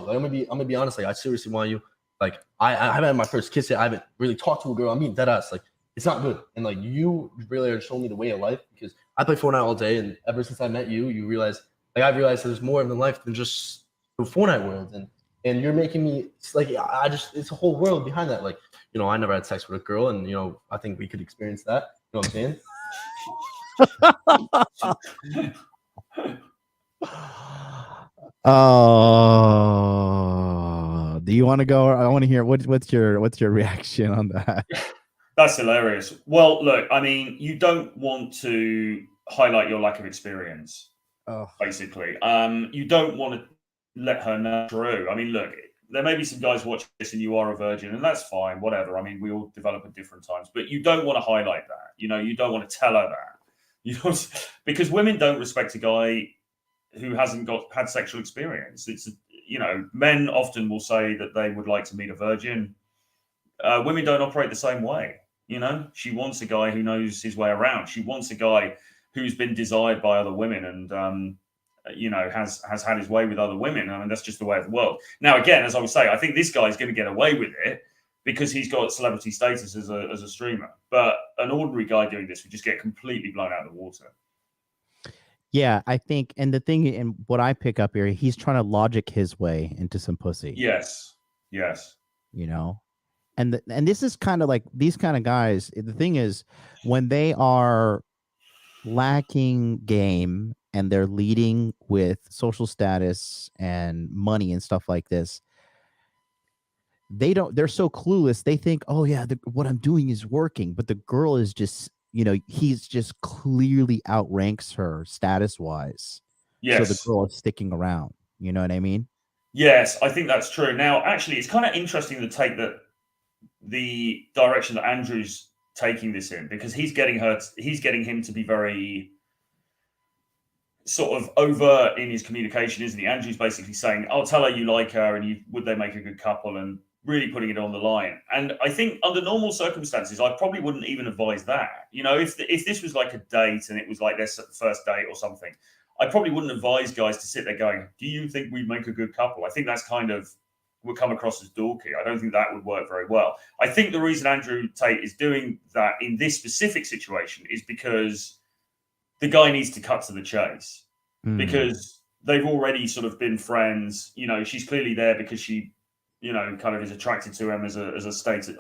you. Like, I'm gonna be honest. Like, I seriously want you. Like, I haven't had my first kiss yet. I haven't really talked to a girl. I mean, dead ass. Like, it's not good. And like, you really are showing me the way of life because I play Fortnite all day, and ever since I met you, you realize, like, I've realized there's more in life than just the Fortnite world, and you're making me like, it's a whole world behind that. Like, I never had sex with a girl, and I think we could experience that. You know what I'm saying? Oh, do you want to go? I want to hear what's your reaction on that? That's hilarious. Well, look, I mean, you don't want to highlight your lack of experience, Oh, basically. You don't want to let her know true. I mean, look, there may be some guys watching this and you are a virgin, and that's fine, whatever. I mean, we all develop at different times, but you don't want to highlight that. You know, you don't want to tell her that. You don't, because women don't respect a guy who hasn't had sexual experience. It's, you know, men often will say that they would like to meet a virgin. Women don't operate the same way. You know, she wants a guy who knows his way around. She wants a guy who's been desired by other women and you know, has had his way with other women. I mean, that's just the way of the world. Now, again, as I was saying, I think this guy's going to get away with it because he's got celebrity status as a streamer. But an ordinary guy doing this would just get completely blown out of the water. yeah, I think, and the thing, and what I pick up here, he's trying to logic his way into some pussy. Yes, yes, You know, and this is kind of like these kind of guys. The thing is, when they are lacking game and they're leading with social status and money and stuff like this, they're so clueless. They think, oh yeah, what I'm doing is working, but the girl is just, you know, he's just clearly outranks her status wise. yes. So the girl is sticking around. You know what I mean? Yes, I think that's true. Now, actually, it's kind of interesting to take the direction that Andrew's taking this in, because he's getting him to be very sort of overt in his communication, isn't he? Andrew's basically saying, "I'll tell her you like her, and would they make a good couple?" and really putting it on the line. And I think under normal circumstances, I probably wouldn't even advise that. You know, if this was like a date and it was like their first date or something, I probably wouldn't advise guys to sit there going, "Do you think we'd make a good couple?" I think that's kind of would come across as dorky. I don't think that would work very well. I think the reason Andrew Tate is doing that in this specific situation is because the guy needs to cut to the chase, because they've already sort of been friends. You know, she's clearly there because she, you know, kind of is attracted to him as a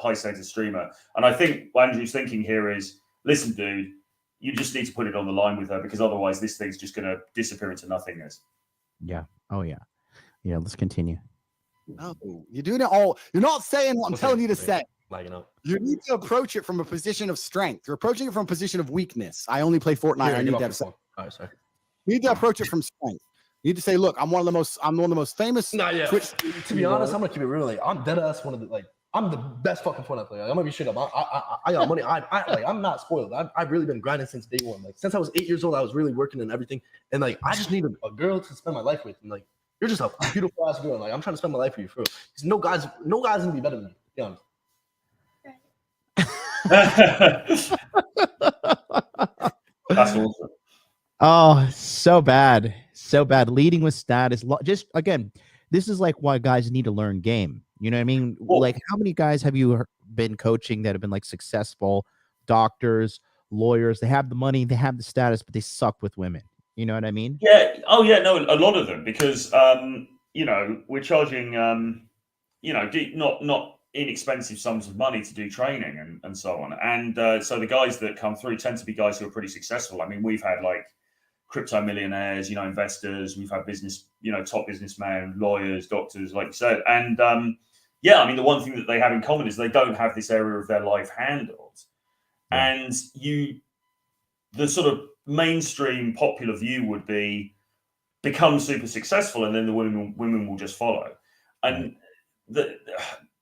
high status streamer. And I think what Andrew's thinking here is, listen, dude, you just need to put it on the line with her, because otherwise this thing's just going to disappear into nothingness. Yeah. Oh yeah. Yeah. Let's continue. No, you're doing it all. You're not saying what I'm telling you to say. Like, you know, You need to approach it from a position of strength. You're approaching it from a position of weakness. I only play Fortnite. I need to have sex. All right, sorry. You need to approach it from strength. You need to say, look, I'm one of the most famous Twitch. To be honest, I'm gonna keep it real. Like, I'm dead ass one of the, like, I'm the best fucking Fortnite player. Like, I'm gonna be straight up. I got money. I'm not spoiled. I've really been grinding since day one. Like, since I was 8 years old, I was really working and everything. And like, I just need a girl to spend my life with. And like, you're just a beautiful ass girl. Like, I'm trying to spend my life with you, for real. No guy's gonna be better than you. Be honest. That's awesome. Oh, so bad. So bad. Leading with status. Just again, this is like why guys need to learn game. You know what I mean? Well, like, how many guys have you been coaching that have been like successful doctors, lawyers? They have the money, they have the status, but they suck with women. You know what I mean? yeah. Oh, yeah. No, a lot of them, because you know, we're charging you know, not inexpensive sums of money to do training and so on. And so the guys that come through tend to be guys who are pretty successful. I mean, we've had like crypto millionaires, you know, investors. We've had business, you know, top businessmen, lawyers, doctors, like you said. And yeah, I mean, the one thing that they have in common is they don't have this area of their life handled. Yeah. And the sort of mainstream popular view would be become super successful, and then the women will just follow. And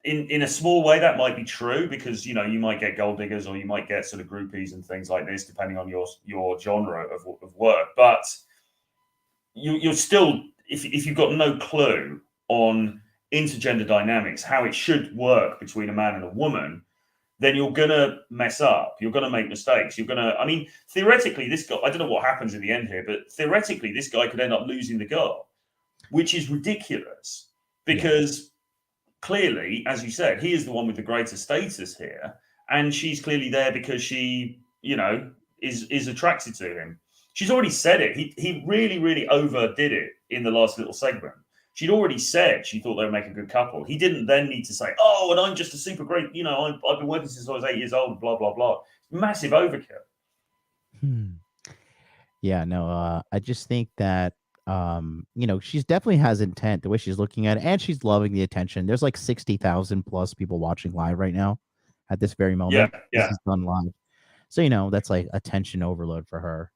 in a small way, that might be true, because, you know, you might get gold diggers or you might get sort of groupies and things like this, depending on your genre of work. But you're still, if you've got no clue on intergender dynamics, how it should work between a man and a woman, then you're going to mess up. You're going to make mistakes. You're going to, I mean, theoretically, this guy, I don't know what happens in the end here, but theoretically, this guy could end up losing the girl, which is ridiculous, because clearly, as you said, he is the one with the greater status here. And she's clearly there because she, you know, is attracted to him. She's already said it. He really, really overdid it in the last little segment. She'd already said she thought they would make a good couple. He didn't then need to say, "Oh, and I'm just a super great, you know, I've been working since I was 8 years old, blah, blah, blah." Massive overkill. Yeah, no, I just think that she's definitely has intent the way she's looking at it, and she's loving the attention. There's like 60,000 plus people watching live right now at this very moment. This Yeah. is done live. So, that's like attention overload for her.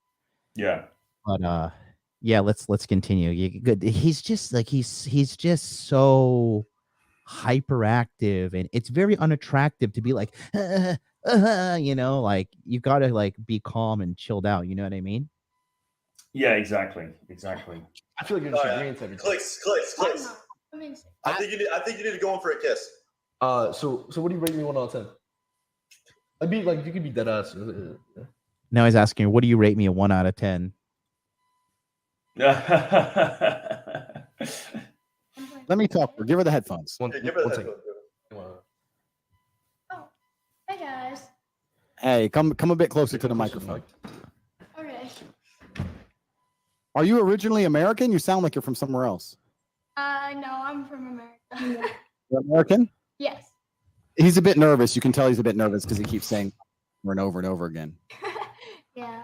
Yeah. But yeah, let's continue. Good. He's just like he's just so hyperactive, and it's very unattractive to be like like you've got to like be calm and chilled out, you know what I mean? Yeah, exactly. I feel like you're just agreeing to everything. Clicks. I'm in sync. I think you need to go in for a kiss. So what do you rate me 1 out of 10? I'd be like, you could be dead ass. Now he's asking, what do you rate me a 1 out of 10? Let me talk. Give her the headphones. One, Give her one that. second. Oh, hey guys. Hey, come a bit closer to the microphone. Okay. Are you originally American? You sound like you're from somewhere else. No, I'm from America. You're American? Yes. He's a bit nervous. You can tell he's a bit nervous because he keeps saying over and over and over again. Yeah.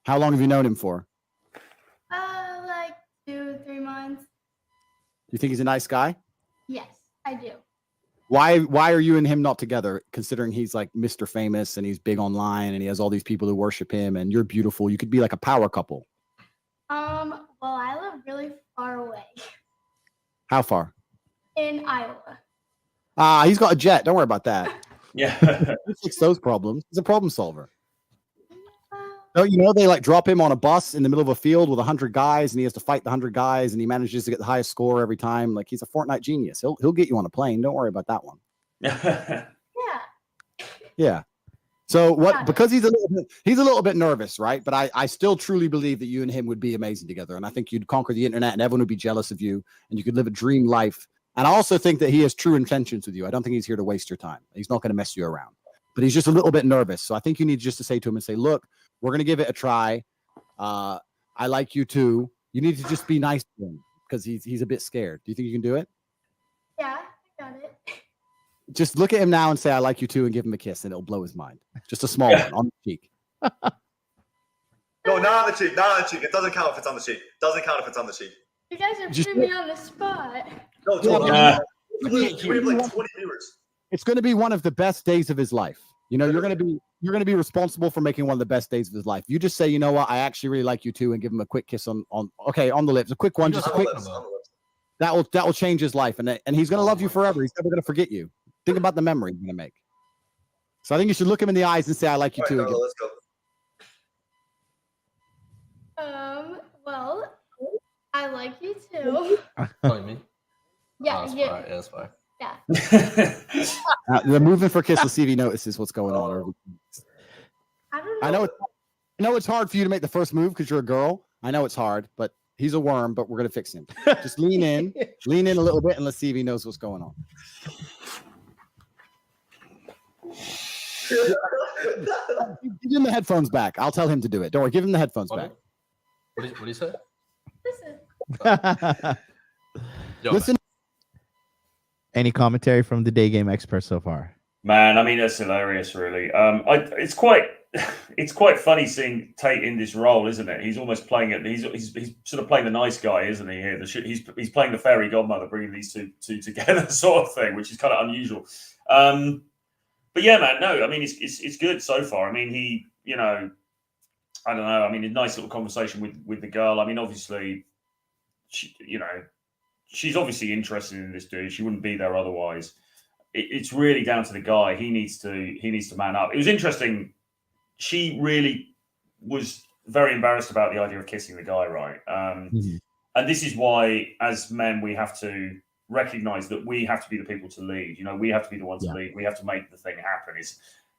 How long have you known him for? Like 2-3 months. You think he's a nice guy? Yes, I do. Why are you and him not together, considering he's like Mr. Famous and he's big online and he has all these people who worship him and you're beautiful? You could be like a power couple. Well, I live really far away How far? in Iowa. He's got a jet. Don't worry about that. Yeah. He fix those problems. He's a problem solver. No, they like drop him on a bus in the middle of a field with 100 guys, and he has to fight the 100 guys, and he manages to get the highest score every time. Like he's a Fortnite genius. He'll get you on a plane. Don't worry about that one. Yeah. Yeah. So what? Got it. Because he's a little bit nervous, right? But I still truly believe that you and him would be amazing together, and I think you'd conquer the internet, and everyone would be jealous of you, and you could live a dream life. And I also think that he has true intentions with you. I don't think he's here to waste your time. He's not going to mess you around. But he's just a little bit nervous. So I think you need just to say to him and say, look, we're going to give it a try. I like you too. You need to just be nice to him because he's a bit scared. Do you think you can do it? Yeah, I got it. Just look at him now and say, I like you too, and give him a kiss, and it'll blow his mind. Just a small one on the cheek. No, not on the cheek. Not on the cheek. It doesn't count if it's on the cheek. Doesn't count if it's on the cheek. You guys are Just- putting me on the spot. No, Yeah, totally. but- We have like 20 viewers. It's going to be one of the best days of his life. You're going to be responsible for making one of the best days of his life. You just say, you know what, I actually really like you too, and give him a quick kiss on the lips, a quick one, just a quick. That will change his life, and he's going to love you forever. He's never going to forget you. Think about the memory you're going to make. So I think you should look him in the eyes and say, I like you All right, too. Carla, let's go. Well, I like you too. Oh, me? Yeah, that's you. fine. Yeah, that's fine. Yeah. They're moving for kiss. Let's see if he notices what's going on. I don't know. I know it's hard for you to make the first move because you're a girl. I know it's hard, but he's a worm, but we're going to fix him. Just lean in a little bit, and let's see if he knows what's going on. Give him the headphones back. I'll tell him to do it. Don't worry. Give him the headphones back. What do you say? Listen. Yo, Listen. Any commentary from the day game expert so far? Man, I mean that's hilarious, really. It's quite funny seeing Tate in this role, isn't it? He's almost playing it. He's sort of playing the nice guy, isn't he? Here, he's playing the fairy godmother, bringing these two together, sort of thing, which is kind of unusual. But yeah, man, no, I mean it's good so far. I mean I don't know. I mean a nice little conversation with the girl. I mean obviously, she's obviously interested in this dude. She wouldn't be there otherwise. It's really down to the guy. He needs to man up. It was interesting. She really was very embarrassed about the idea of kissing the guy, right? And this is why, as men, we have to recognize that we have to be the people to lead. We have to be the ones to lead. We have to make the thing happen. It's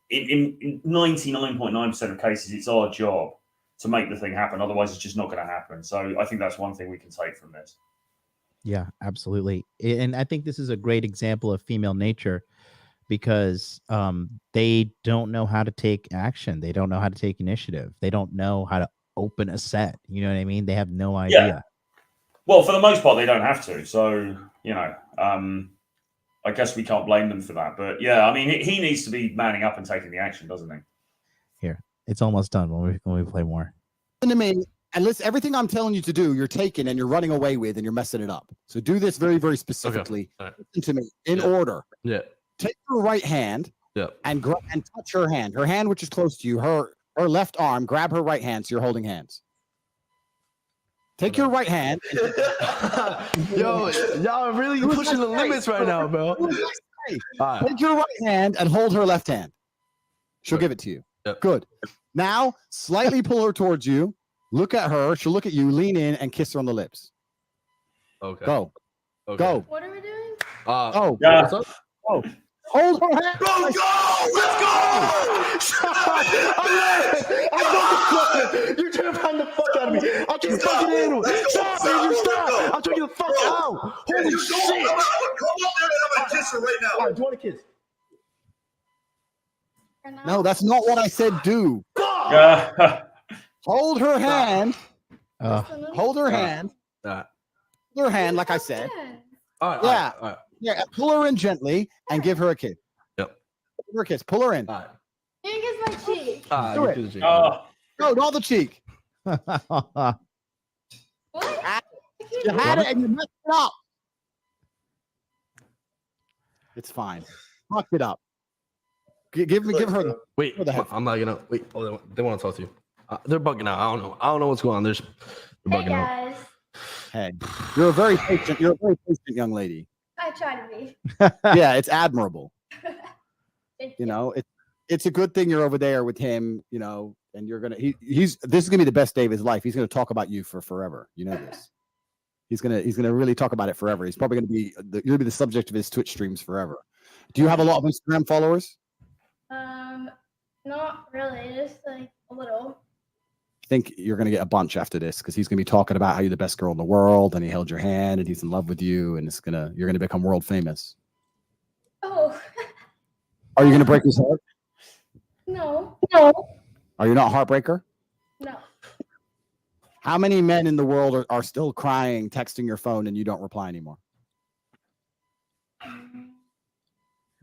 in 99.9% of cases, it's our job to make the thing happen. Otherwise, it's just not going to happen. So I think that's one thing we can take from this. Yeah, absolutely. And I think this is a great example of female nature because they don't know how to take action. They don't know how to take initiative. They don't know how to open a set. You know what I mean? They have no idea. Yeah. Well, for the most part, they don't have to. So, I guess we can't blame them for that. But yeah, I mean, he needs to be manning up and taking the action, doesn't he? Here, it's almost done when we play more. Listen to me. And listen, everything I'm telling you to do, you're taking and you're running away with and you're messing it up. So do this very, very specifically. All right. Listen to me in Yeah. order. Yeah. Take your right hand Yeah. and touch her hand. Her hand, which is close to you, her left arm, grab her right hand so you're holding hands. Take your right hand. Yo, y'all are really pushing the limits right now, bro. All right. Take your right hand and hold her left hand. She'll give it to you. Yep. Good. Now, slightly pull her towards you. Look at her. She'll look at you. Lean in and kiss her on the lips. Okay. Go. Okay. Go. What are we doing? Oh. Yeah. What's up? Oh. Hold her hand. Bro, go! Let's go! You're trying to find the fuck out of me. I can't fucking handle it. Stop, man. Stop. I'm taking the fuck out. Holy You shit. go, I'm gonna come up there and I'm gonna kiss her right now. All right, do you want a kiss? For now? No, that's not what I said. Do. Yeah. Hold her hand. Just a little Hold her hand. All right. Hold her hand, like I said. bit. All right. Yeah. All right. Yeah. Pull her in gently and give her a kiss. Yep. Give her a kiss. Pull her in. All right. You kiss my cheek. Do it. It. Oh, No, not the cheek. What? You had it and you messed it up. It's fine. Fuck it up. Give her the. Wait, What the heck? I'm not gonna wait. Oh, they want to talk to you. They're bugging out. I don't know what's going on. They're Hey bugging out. guys, Hey, you're a very patient young lady. I try to be. Yeah, it's admirable. Thank You know, it's a good thing you're over there with him, you know, and you're gonna this is gonna be the best day of his life. He's gonna talk about you for forever. You know this. He's gonna really talk about it forever. He's probably gonna be you're gonna be the subject of his Twitch streams forever. Do you have a lot of Instagram followers? Not really, just like a little. I think you're gonna get a bunch after this because he's gonna be talking about how you're the best girl in the world and he held your hand and he's in love with you and you're gonna become world famous. Oh, Are you gonna break his heart? no, Are you not a heartbreaker? no. How many men in the world are still crying, texting your phone, and you don't reply anymore?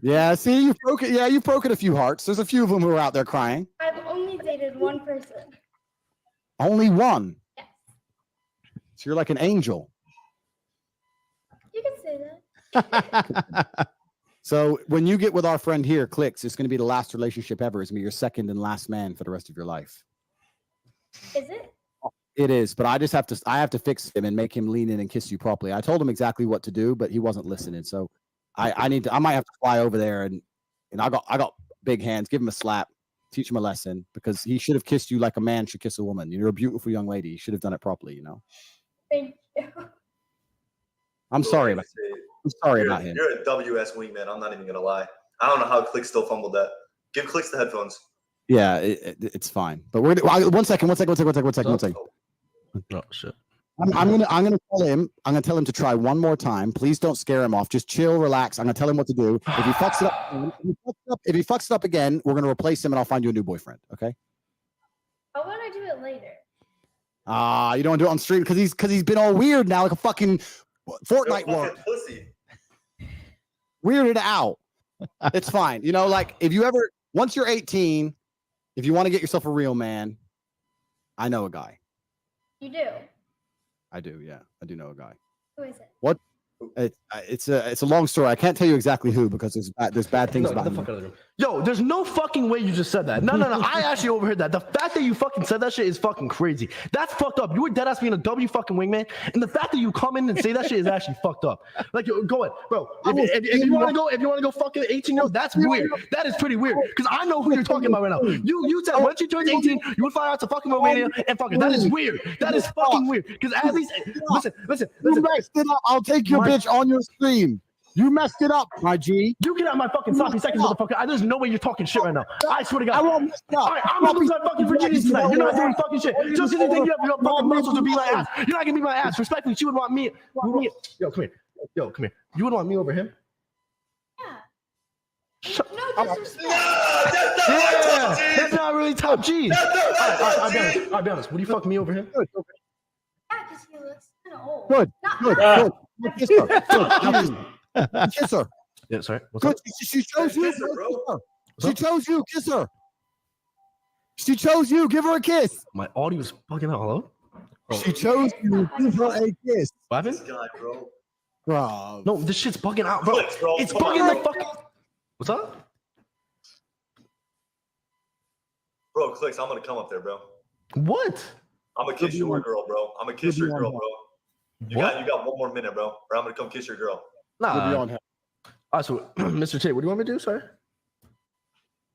Yeah, see, you've broken. Yeah, you've broken a few hearts. There's a few of them who are out there crying. I've only dated one person. Only one. Yes. So you're like an angel. You can say that. So when you get with our friend here, Clicks, it's going to be the last relationship ever. It's going to be your second and last man for the rest of your life. Is it? It is, but I have to fix him and make him lean in and kiss you properly. I told him exactly what to do, but he wasn't listening. So I might have to fly over there and I got big hands. Give him a slap, teach him a lesson because he should have kissed you like a man should kiss a woman. You're a beautiful young lady. You should have done it properly. You know. Thank you. I'm sorry about him. You're a WS wingman. I'm not even gonna lie. I don't know how Click still fumbled that. Give Clicks the headphones. Yeah, it's fine. But we're one second. Oh shit. I'm gonna tell him to try one more time. Please don't scare him off. Just chill, relax. I'm gonna tell him what to do. If he fucks it up again, we're gonna replace him and I'll find you a new boyfriend. Okay? I want to do it later. You don't want to do it on stream because he's been all weird now, like a fucking Fortnite You're a war. fucking pussy. Weirded out. It's fine. You know, like once you're 18, if you want to get yourself a real man, I know a guy. You do. I do, yeah. I do know a guy. Who is it? It's a long story. I can't tell you exactly who because there's bad things No, about get the him. fuck out of the room. Yo, there's no fucking way you just said that. No. I actually overheard that. The fact that you fucking said that shit is fucking crazy. That's fucked up. You were dead ass being a W fucking wingman, and the fact that you come in and say that shit is actually fucked up. Like, yo, go ahead, bro. If you want to go fucking 18-year-old, that's weird. That is pretty weird because I know who you're talking about right now. You said once you turned 18, you would fly out to fucking Romania and fucking. That is weird. That is fucking weird. Because at least listen. You messed it up. I'll take your bitch on your stream. You messed it up, my G. You get out of my fucking sloppy seconds, motherfucker. There's no way you're talking shit right now. I swear to God. I won't mess it up. All right, I'm gonna lose my fucking virginity tonight. You're not doing fucking shit. Just because you think you have your fucking muscles to beat my ass. You're not gonna beat my ass. Respectfully, she would want me. Yo, come here. You would want me over him? Yeah. No disrespect. Yeah, that's not really top G. All right, I'll be honest. Would you fuck me over him? Yeah, because he looks kind of old. Good. Not Good. bad. Good. Kiss her. Good. Kiss her. Yeah, sorry. What's Good. up? She chose you. Kiss her, bro. Kiss her. She chose you. Kiss her. She chose you. Give her a kiss. My audio's fucking out. Hello? She chose you to give her a kiss. What This happened? guy, bro. Bro. No, this shit's bugging out, bro. Clicks, bro. It's Come on, bugging the bro. fucking. What's up? Bro, Clicks, I'm gonna come up there, bro. What? I'm gonna kiss your girl, bro. I'm gonna kiss your girl, bro. You What? got 1 more minute, bro. Or I'm gonna come kiss your girl. You'll be Nah. on her. All right, so Mr. Tate, what do you want me to do, sir?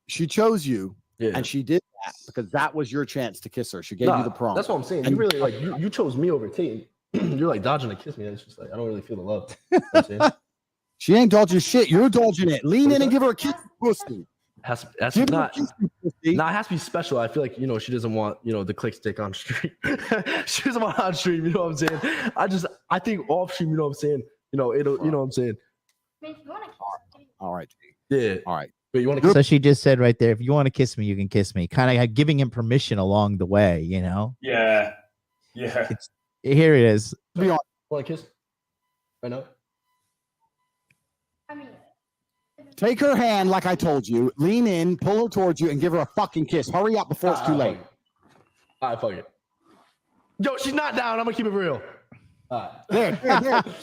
She chose you, Yeah. and she did that because that was your chance to kiss her. She gave you the prom. That's what I'm saying. And- You really like you chose me over Tate. You're like dodging a kiss me. It's just like I don't really feel the love. You know what I'm saying? She ain't dodging shit. You're dodging it. Lean in and give her a kiss, pussy. Has Give her a not. kiss, pussy. Nah, it has to be special. I feel like she doesn't want the click stick on stream. She doesn't want it on stream. You know what I'm saying? I think off stream. You know what I'm saying? It'll. You know what I'm saying? I mean, if you want to kiss, All right. Yeah. All right. But you want to? So she just said right there, if you want to kiss me, you can kiss me. Kind of giving him permission along the way, you know? Yeah. Here it is. Want to kiss? Right now? I mean, Take her hand, like I told you. Lean in, pull her towards you, and give her a fucking kiss. Hurry up before it's too late. All right, fuck it. Yo, she's not down. I'm gonna keep it real. All right. There.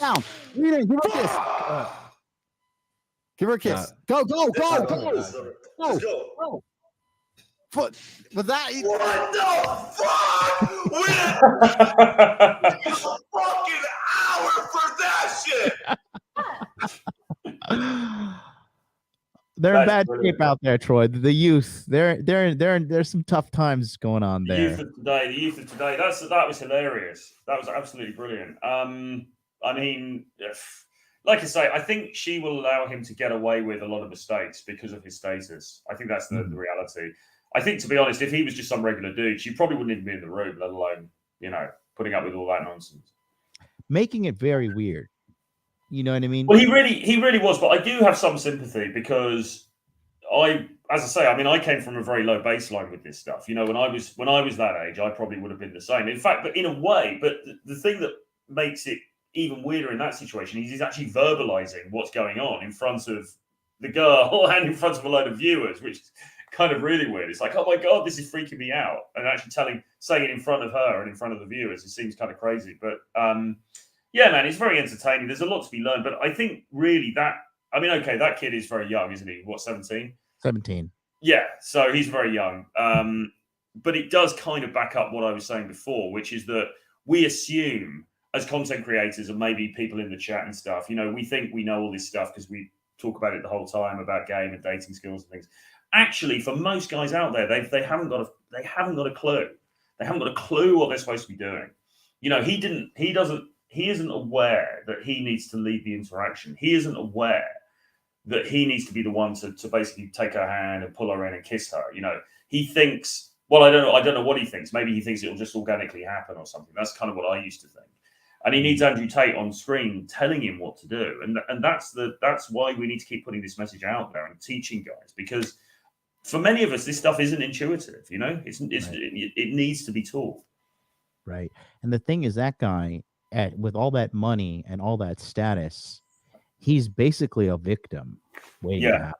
Down. Lean in, give her a kiss. Give her a kiss. Go. Let's go. Go. For that, What the fuck? We did a fucking hour for that shit. They're in That's bad brilliant. shape out there, Troy. The youth, there's some tough times going on The there. youth of today. That was hilarious. That was absolutely brilliant. I mean, like I say, I think she will allow him to get away with a lot of mistakes because of his status. I think that's the reality. I think, to be honest, if he was just some regular dude, she probably wouldn't even be in the room, let alone, putting up with all that nonsense. Making it very weird. You know what I mean? Well, he really was, but I do have some sympathy because I came from a very low baseline with this stuff. When I was that age, I probably would have been the same. In fact, but in a way, but the thing that makes it even weirder in that situation is he's actually verbalizing what's going on in front of the girl and in front of a load of viewers, which is kind of really weird. It's like, oh my God, this is freaking me out. And actually saying it in front of her and in front of the viewers, it seems kind of crazy. But yeah, man, it's very entertaining. There's a lot to be learned. But I think really that kid is very young, isn't he? What, 17? 17. Yeah, so he's very young. But it does kind of back up what I was saying before, which is that we assume as content creators and maybe people in the chat and stuff, we think we know all this stuff because we talk about it the whole time about game and dating skills and things. Actually, for most guys out there, they haven't got a clue. They haven't got a clue what they're supposed to be doing. He isn't aware that he needs to lead the interaction. He isn't aware that he needs to be the one to basically take her hand and pull her in and kiss her. He thinks, well, I don't know what he thinks. Maybe he thinks it'll just organically happen or something. That's kind of what I used to think. And he needs Andrew Tate on screen telling him what to do. And that's why we need to keep putting this message out there and teaching guys, because for many of us, this stuff isn't intuitive. It needs to be taught. Right. And the thing is, that guy, with all that money and all that status, he's basically a victim waiting to happen.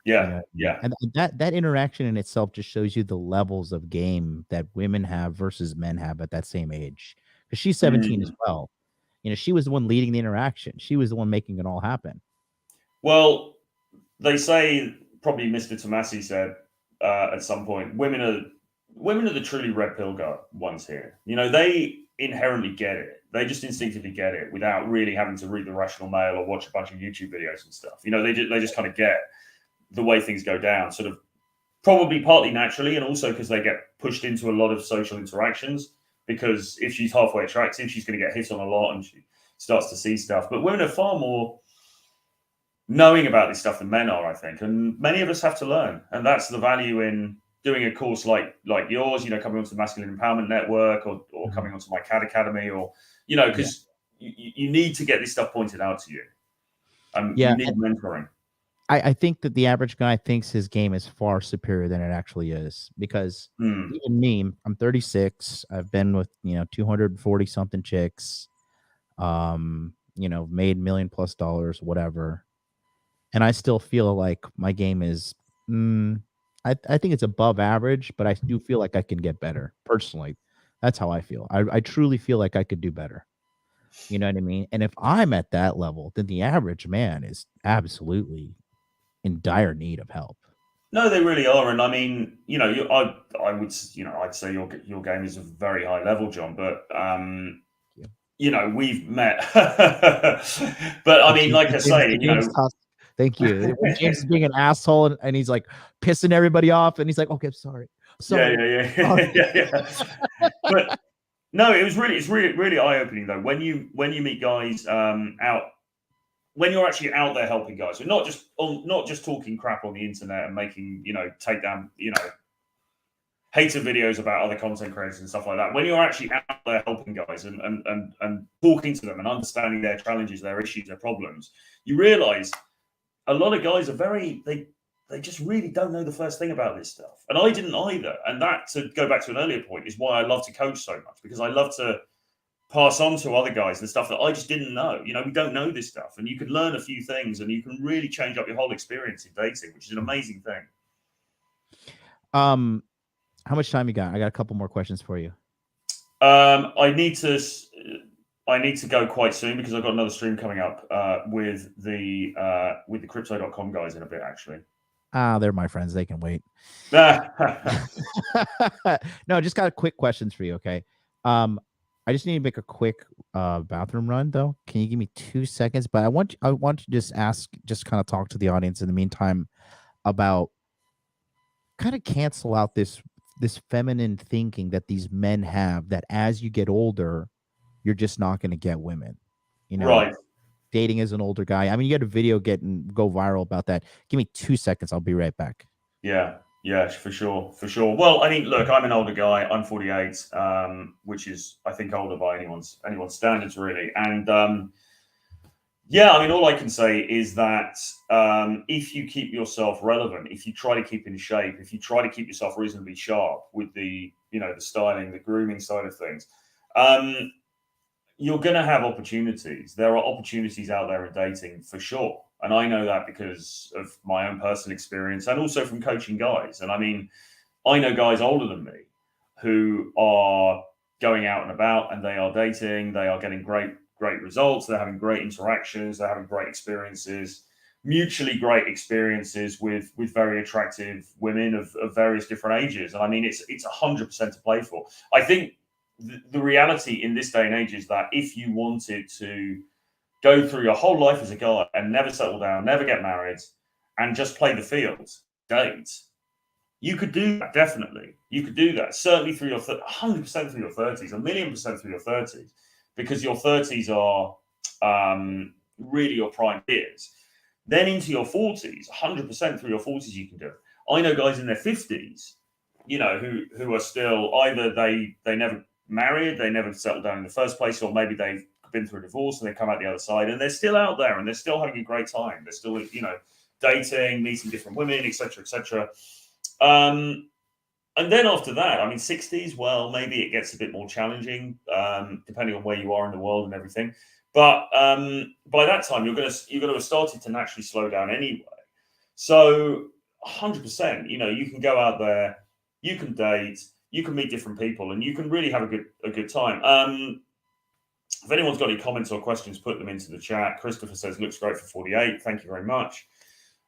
Yeah. And that interaction in itself just shows you the levels of game that women have versus men have at that same age. Because she's 17 as well. She was the one leading the interaction. She was the one making it all happen. Well, they say, probably Mr. Tomasi said at some point, women are the truly red pill ones here. They inherently get it. They just instinctively get it without really having to read the Rational Mail or watch a bunch of YouTube videos and stuff. They just kind of get the way things go down, sort of probably partly naturally, and also because they get pushed into a lot of social interactions. Because if she's halfway attractive, she's going to get hit on a lot and she starts to see stuff. But women are far more knowing about this stuff than men are, I think. And many of us have to learn. And that's the value in doing a course like yours, coming onto the Masculine Empowerment Network or coming onto my CAD Academy because you need to get this stuff pointed out to you. You need mentoring. I think that the average guy thinks his game is far superior than it actually is, because even me, I'm 36. I've been with 240 something chicks, made $1 million+ whatever, and I still feel like my game is I think it's above average, but I do feel like I can get better personally. That's how I feel. I truly feel like I could do better. You know what I mean? And if I'm at that level, then the average man is absolutely in dire need of help. No, they really are, and I mean, you know, I would, you know, I'd say your game is a very high level, John, but Yeah. you know, we've met, but I mean, like I say, you know, Thank you. When James is being an asshole and he's like pissing everybody off, and he's like, "Okay, sorry, sorry." yeah. But no, it's really eye opening though when you meet guys out when you're actually out there helping guys, so not just talking crap on the internet and making take down hater videos about other content creators and stuff like that. When you're actually out there helping guys and talking to them and understanding their challenges, their issues, their problems, you realize a lot of guys are they just really don't know the first thing about this stuff. And I didn't either. And that, to go back to an earlier point, is why I love to coach so much, because I love to pass on to other guys the stuff that I just didn't know. We don't know this stuff, and you can learn a few things and you can really change up your whole experience in dating, which is an amazing thing. How much time you got? I got a couple more questions for you. I need to go quite soon because I've got another stream coming up with the crypto.com guys in a bit, actually. They're my friends. They can wait. No, just got quick questions for you. Okay. I just need to make a quick bathroom run though. Can you give me 2 seconds? But I want to just kind of talk to the audience in the meantime about kind of cancel out this feminine thinking that these men have, that as you get older, you're just not going to get women. Right. Dating as an older guy. I mean, you got a video go viral about that. Give me 2 seconds. I'll be right back. Yeah, for sure. Well, I mean, look, I'm an older guy. I'm 48, which is, I think, older by anyone's standards, really. And yeah, I mean, all I can say is that if you keep yourself relevant, if you try to keep in shape, if you try to keep yourself reasonably sharp with the styling, the grooming side of things, you're going to have opportunities. There are opportunities out there in dating for sure. And I know that because of my own personal experience and also from coaching guys. And I mean, I know guys older than me who are going out and about and they are dating. They are getting great results. They're having great interactions. They're having great experiences, mutually great experiences with very attractive women of various different ages. And I mean, it's 100% to play for. I think the reality in this day and age is that if you wanted to go through your whole life as a guy and never settle down, never get married, and just play the field, date, you could do that, definitely. You could do that, certainly through your 100% through your 30s, 1,000,000% through your 30s, because your 30s are really your prime years. Then into your 40s, 100% through your 40s, you can do it. I know guys in their 50s, who are still either they never married, they never settled down in the first place, or maybe they've been through a divorce and they come out the other side and they're still out there and they're still having a great time. They're still, dating, meeting different women, etc., etc. And then after that, I mean, 60s, well, maybe it gets a bit more challenging, depending on where you are in the world and everything. But by that time, you're going to have started to naturally slow down anyway. So 100%, you can go out there, you can date, you can meet different people, and you can really have a good time. If anyone's got any comments or questions, put them into the chat. Christopher says, looks great for 48. Thank you very much.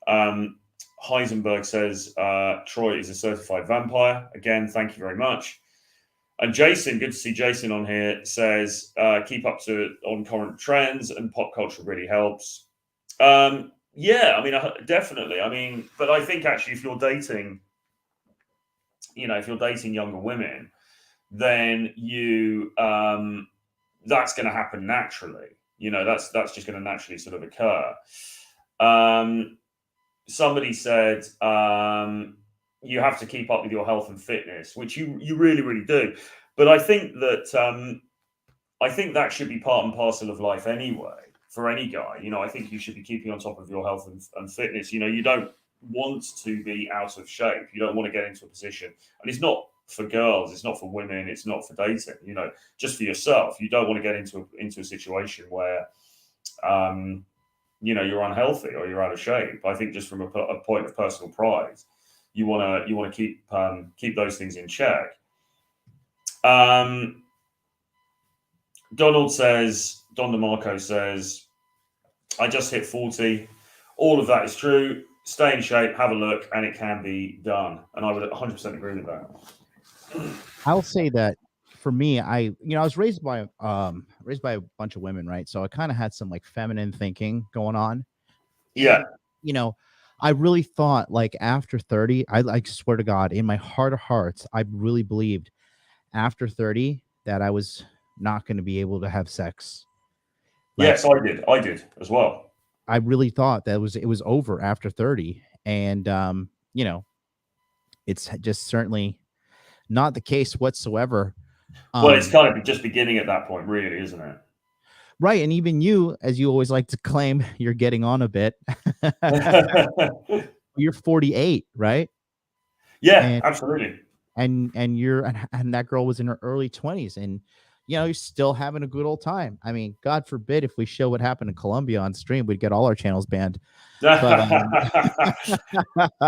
Heisenberg says, Troy is a certified vampire. Again, thank you very much. And Jason, good to see Jason on here, says, keep up on current trends and pop culture really helps. Yeah, I mean, definitely. I mean, but I think actually if you're dating, if you're dating younger women, then that's going to happen naturally. That's just going to naturally sort of occur. Somebody said you have to keep up with your health and fitness, which you really, really do. But I think that should be part and parcel of life anyway for any guy. I think you should be keeping on top of your health and fitness. You don't want to be out of shape. You don't want to get into a position, and it's not for girls, it's not for women, it's not for dating, just for yourself. You don't want to get into a situation where you're unhealthy or you're out of shape. I think just from a point of personal pride, you want to keep those things in check. Don DeMarco says, I just hit 40. All of that is true. Stay in shape, have a look, and it can be done. And I would 100% agree with that. I'll say that for me, I was raised by a bunch of women, right? So I kind of had some like feminine thinking going on. Yeah. And, I really thought like after 30, I like swear to God, in my heart of hearts, I really believed after 30 that I was not going to be able to have sex. Like, Yes, I did as well. I really thought that it was over after 30. And it's just certainly not the case whatsoever. Well, it's kind of just beginning at that point, really, isn't it? Right. And even you, as you always like to claim, you're getting on a bit. You're 48, right? Yeah, absolutely. And that girl was in her early 20s, and you're still having a good old time. I mean, God forbid if we show what happened in Colombia on stream, we'd get all our channels banned. But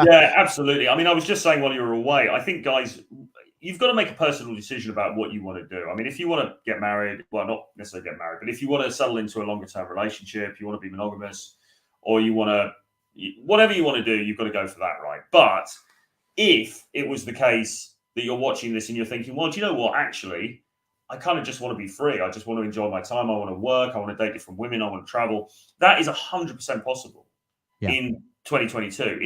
yeah, absolutely. I mean, I was just saying while you were away, I think, guys, you've got to make a personal decision about what you want to do. I mean, if you want to get married, well, not necessarily get married, but if you want to settle into a longer term relationship, you want to be monogamous, or you want to, whatever you want to do, you've got to go for that, right? But if it was the case that you're watching this and you're thinking, well, do you know what? Actually, I kind of just want to be free. I just want to enjoy my time. I want to work. I want to date different women. I want to travel. That is 100% possible in 2022.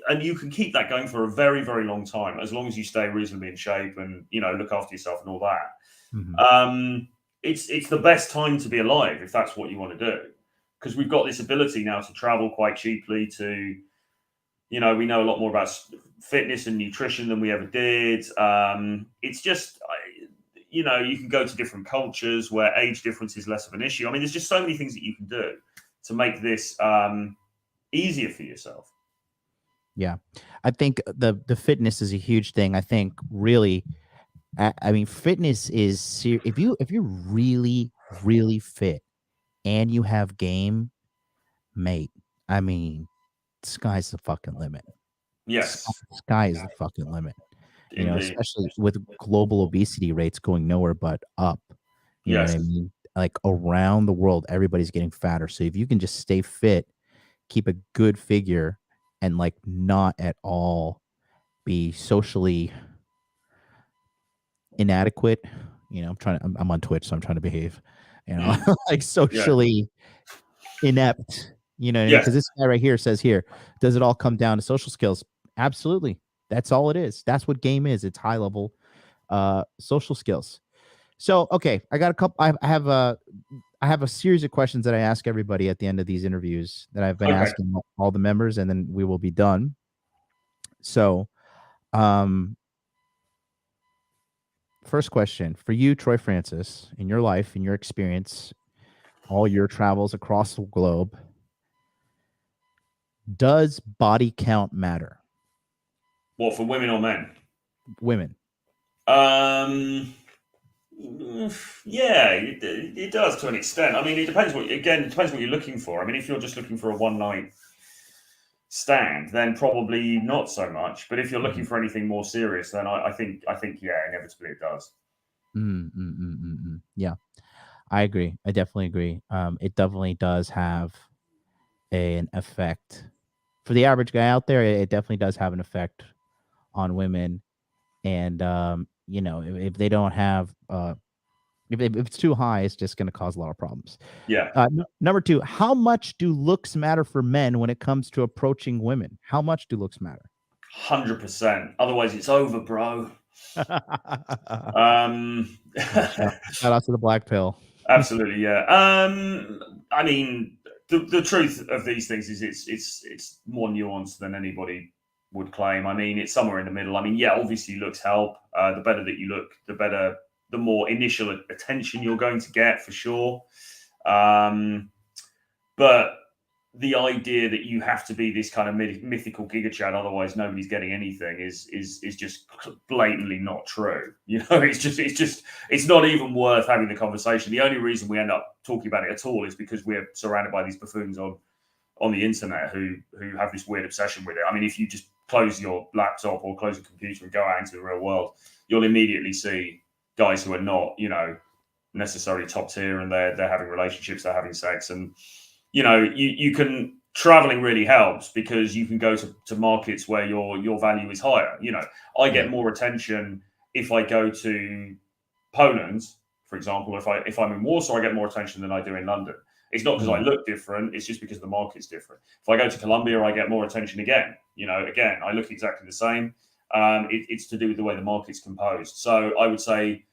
And you can keep that going for a very, very long time, as long as you stay reasonably in shape and, look after yourself and all that. Mhm. It's the best time to be alive if that's what you want to do, because we've got this ability now to travel quite cheaply, to, we know a lot more about fitness and nutrition than we ever did. It's just, you can go to different cultures where age difference is less of an issue. I mean, there's just so many things that you can do to make this easier for yourself. Yeah, I think the fitness is a huge thing. I think really, I mean, fitness is if you're really really fit and you have game, mate. I mean, sky's the fucking limit. Yes, Sky is the fucking limit. indeed. Especially with global obesity rates going nowhere but up. You know what I Yes. mean? Like around the world, everybody's getting fatter. So if you can just stay fit, keep a good figure, and like not at all be socially inadequate. I'm on Twitch, so I'm trying to behave. Like socially inept. You know what I mean? Yes. Because this guy right here says here, does it all come down to social skills? Absolutely. That's all it is. That's what game is. It's high level social skills. So okay, I got a couple. I have a series of questions that I ask everybody at the end of these interviews that I've been asking all the members, and then we will be done. So, first question for you, Troy Francis, in your life, in your experience, all your travels across the globe, does body count matter? What, for women or men? Women. Yeah, it does to an extent. I mean, it depends what you're looking for. I mean, if you're just looking for a one night stand, then probably not so much. But if you're looking for anything more serious, then I think yeah, inevitably it does. Yeah, I agree. I definitely agree. It definitely does have an effect for the average guy out there. It definitely does have an effect on women, and if they don't have if it's too high, it's just going to cause a lot of problems. Yeah. Number two, how much do looks matter for men when it comes to approaching women? How much do looks matter? 100%. Otherwise, it's over, bro. Shout out to the black pill. Absolutely, yeah. I mean, the truth of these things is it's more nuanced than anybody would claim. I mean, it's somewhere in the middle. I mean, yeah, obviously looks help. The better that you look, the more initial attention you're going to get, for sure. But the idea that you have to be this kind of mythical giga chad, otherwise nobody's getting anything, is just blatantly not true. It's not even worth having the conversation. The only reason we end up talking about it at all is because we're surrounded by these buffoons on the internet who have this weird obsession with it. I mean, if you just close your laptop or close your computer and go out into the real world, you'll immediately see guys who are not, necessarily top tier, and they're having relationships, they're having sex, and you can traveling really helps because you can go to markets where your value is higher. I get more attention if I go to Poland, for example. If I'm in Warsaw, I get more attention than I do in London. It's not because I look different, it's just because the market's different. If I go to Colombia, I get more attention again. Again, I look exactly the same. It's to do with the way the market's composed. So I would say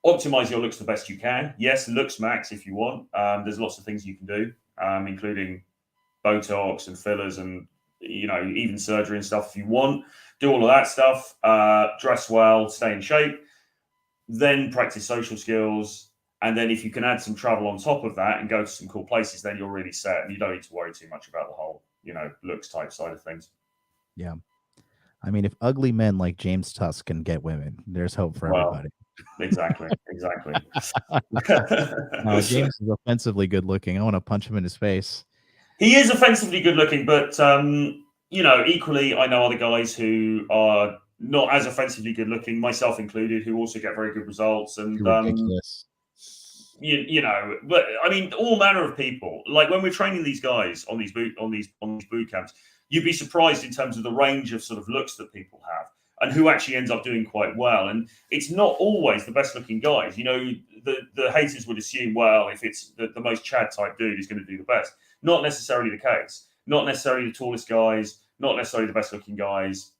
optimize your looks the best you can. Yes, looks max if you want. There's lots of things you can do, including Botox and fillers and even surgery and stuff if you want. Do all of that stuff. Dress well, stay in shape. Then practice social skills. And then if you can add some travel on top of that and go to some cool places, then you're really set, and you don't need to worry too much about the whole, looks type side of things. Yeah. I mean, if ugly men like James Tusk can get women, there's hope for everybody. Exactly. No, James is offensively good looking. I want to punch him in his face. He is offensively good looking, but equally, I know other guys who are not as offensively good looking, myself included, who also get very good results. And ridiculous. But I mean, all manner of people. Like when we're training these guys on these boot camps, you'd be surprised in terms of the range of sort of looks that people have and who actually ends up doing quite well. And it's not always the best looking guys. The haters would assume, well, if it's the most Chad type dude, he's going to do the best. Not necessarily the case. Not necessarily the tallest guys. Not necessarily the best looking guys.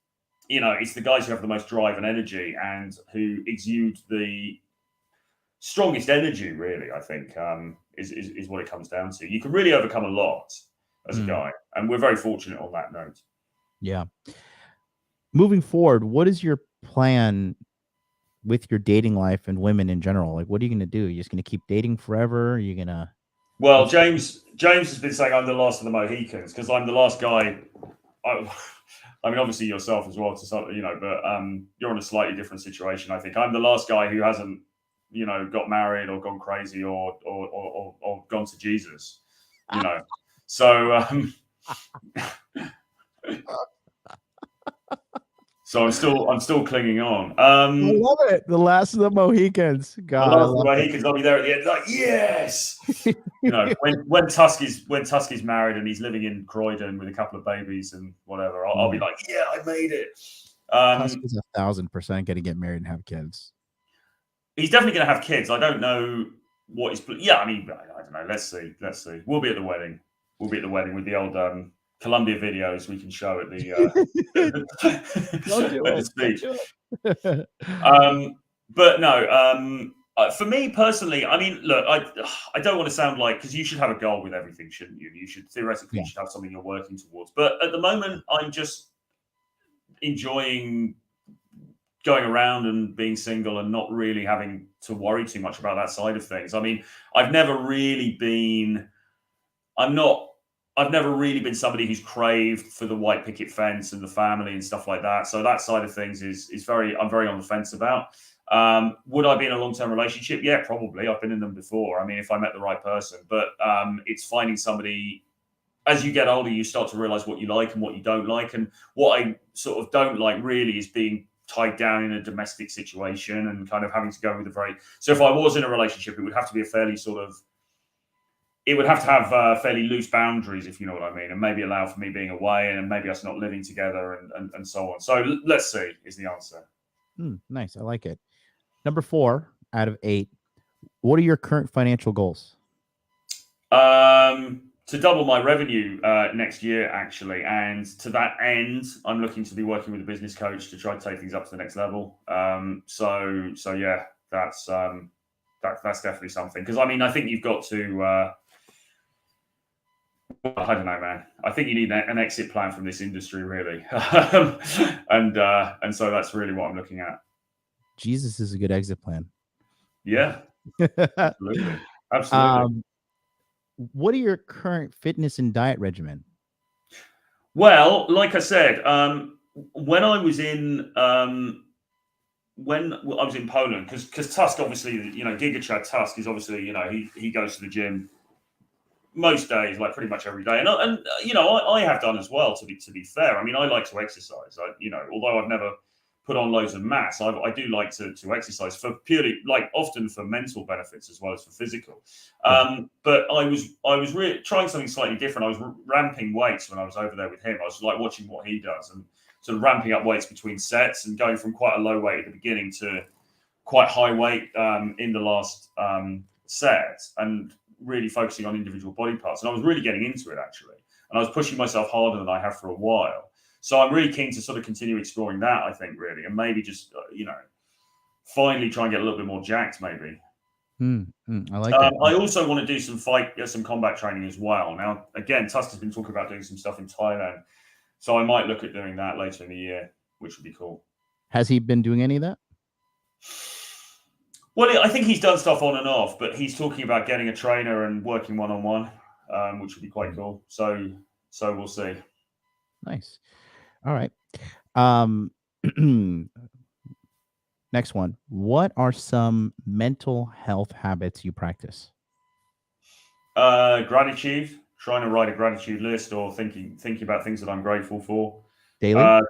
It's the guys who have the most drive and energy and who exude the strongest energy, really, I think, is what it comes down to. You can really overcome a lot as a guy, and we're very fortunate on that note. Yeah. Moving forward, what is your plan with your dating life and women in general? Like, what are you going to do? Are you just going to keep dating forever? Are you going to... Well, James has been saying I'm the last of the Mohicans because I'm the last guy. I mean, obviously yourself as well, but you're in a slightly different situation. I think I'm the last guy who hasn't, got married or gone crazy or gone to Jesus. So so I'm still clinging on. I love it. The last of the Mohicans. God, the last of the Mohicans. I'll be there at the end. Like, yes. When Tusk is married and he's living in Croydon with a couple of babies and whatever, I'll be like, yeah, I made it. Tusk is 1,000% going to get married and have kids. He's definitely going to have kids. I don't know what he's. Yeah, I mean, I don't know. Let's see. We'll be at the wedding. We'll be at the wedding with the old Columbia videos we can show at the speech. But no, for me personally, I mean, look, I don't want to sound like, because you should have a goal with everything, shouldn't you? You should theoretically you should have something you're working towards. But at the moment, I'm just enjoying going around and being single and not really having to worry too much about that side of things. I mean, I've never really been somebody who's craved for the white picket fence and the family and stuff like that. So that side of things I'm very on the fence about. Would I be in a long-term relationship? Yeah, probably. I've been in them before. I mean, if I met the right person, but it's finding somebody. As you get older, you start to realize what you like and what you don't like. And what I sort of don't like really is being tied down in a domestic situation and kind of having to go with so if I was in a relationship, it would have to be it would have to have fairly loose boundaries, if you know what I mean, and maybe allow for me being away and maybe us not living together and so on. So let's see is the answer. Nice. I like it. Number 4 out of 8. What are your current financial goals? To double my revenue next year, actually. And to that end, I'm looking to be working with a business coach to try to take things up to the next level. So yeah, that's definitely something. Because I mean, I think you've got to. I don't know, man. I think you need an exit plan from this industry, really, and so that's really what I'm looking at. Jesus is a good exit plan. Yeah, absolutely. What are your current fitness and diet regimen? Well, like I said, when I was in Poland, because Tusk, obviously, Giga Chad Tusk is obviously, he goes to the gym most days, like pretty much every day, and I have done as well. To be fair, I mean, I like to exercise. Although I've never put on loads of mass. I do like to exercise for purely, like, often for mental benefits as well as for physical. But I was really trying something slightly different. I was ramping weights when I was over there with him. I was like watching what he does and sort of ramping up weights between sets and going from quite a low weight at the beginning to quite high weight in the last set, and really focusing on individual body parts. And I was really getting into it, actually. And I was pushing myself harder than I have for a while. So I'm really keen to sort of continue exploring that, I think, really. And maybe just, finally try and get a little bit more jacked, maybe. I like that. I also want to do some combat training as well. Now, again, Tuster's been talking about doing some stuff in Thailand. So I might look at doing that later in the year, which would be cool. Has he been doing any of that? Well, I think he's done stuff on and off, but he's talking about getting a trainer and working one-on-one, which would be quite cool. So we'll see. Nice. All right. Next one. What are some mental health habits you practice? Gratitude. Trying to write a gratitude list or thinking about things that I'm grateful for. Daily?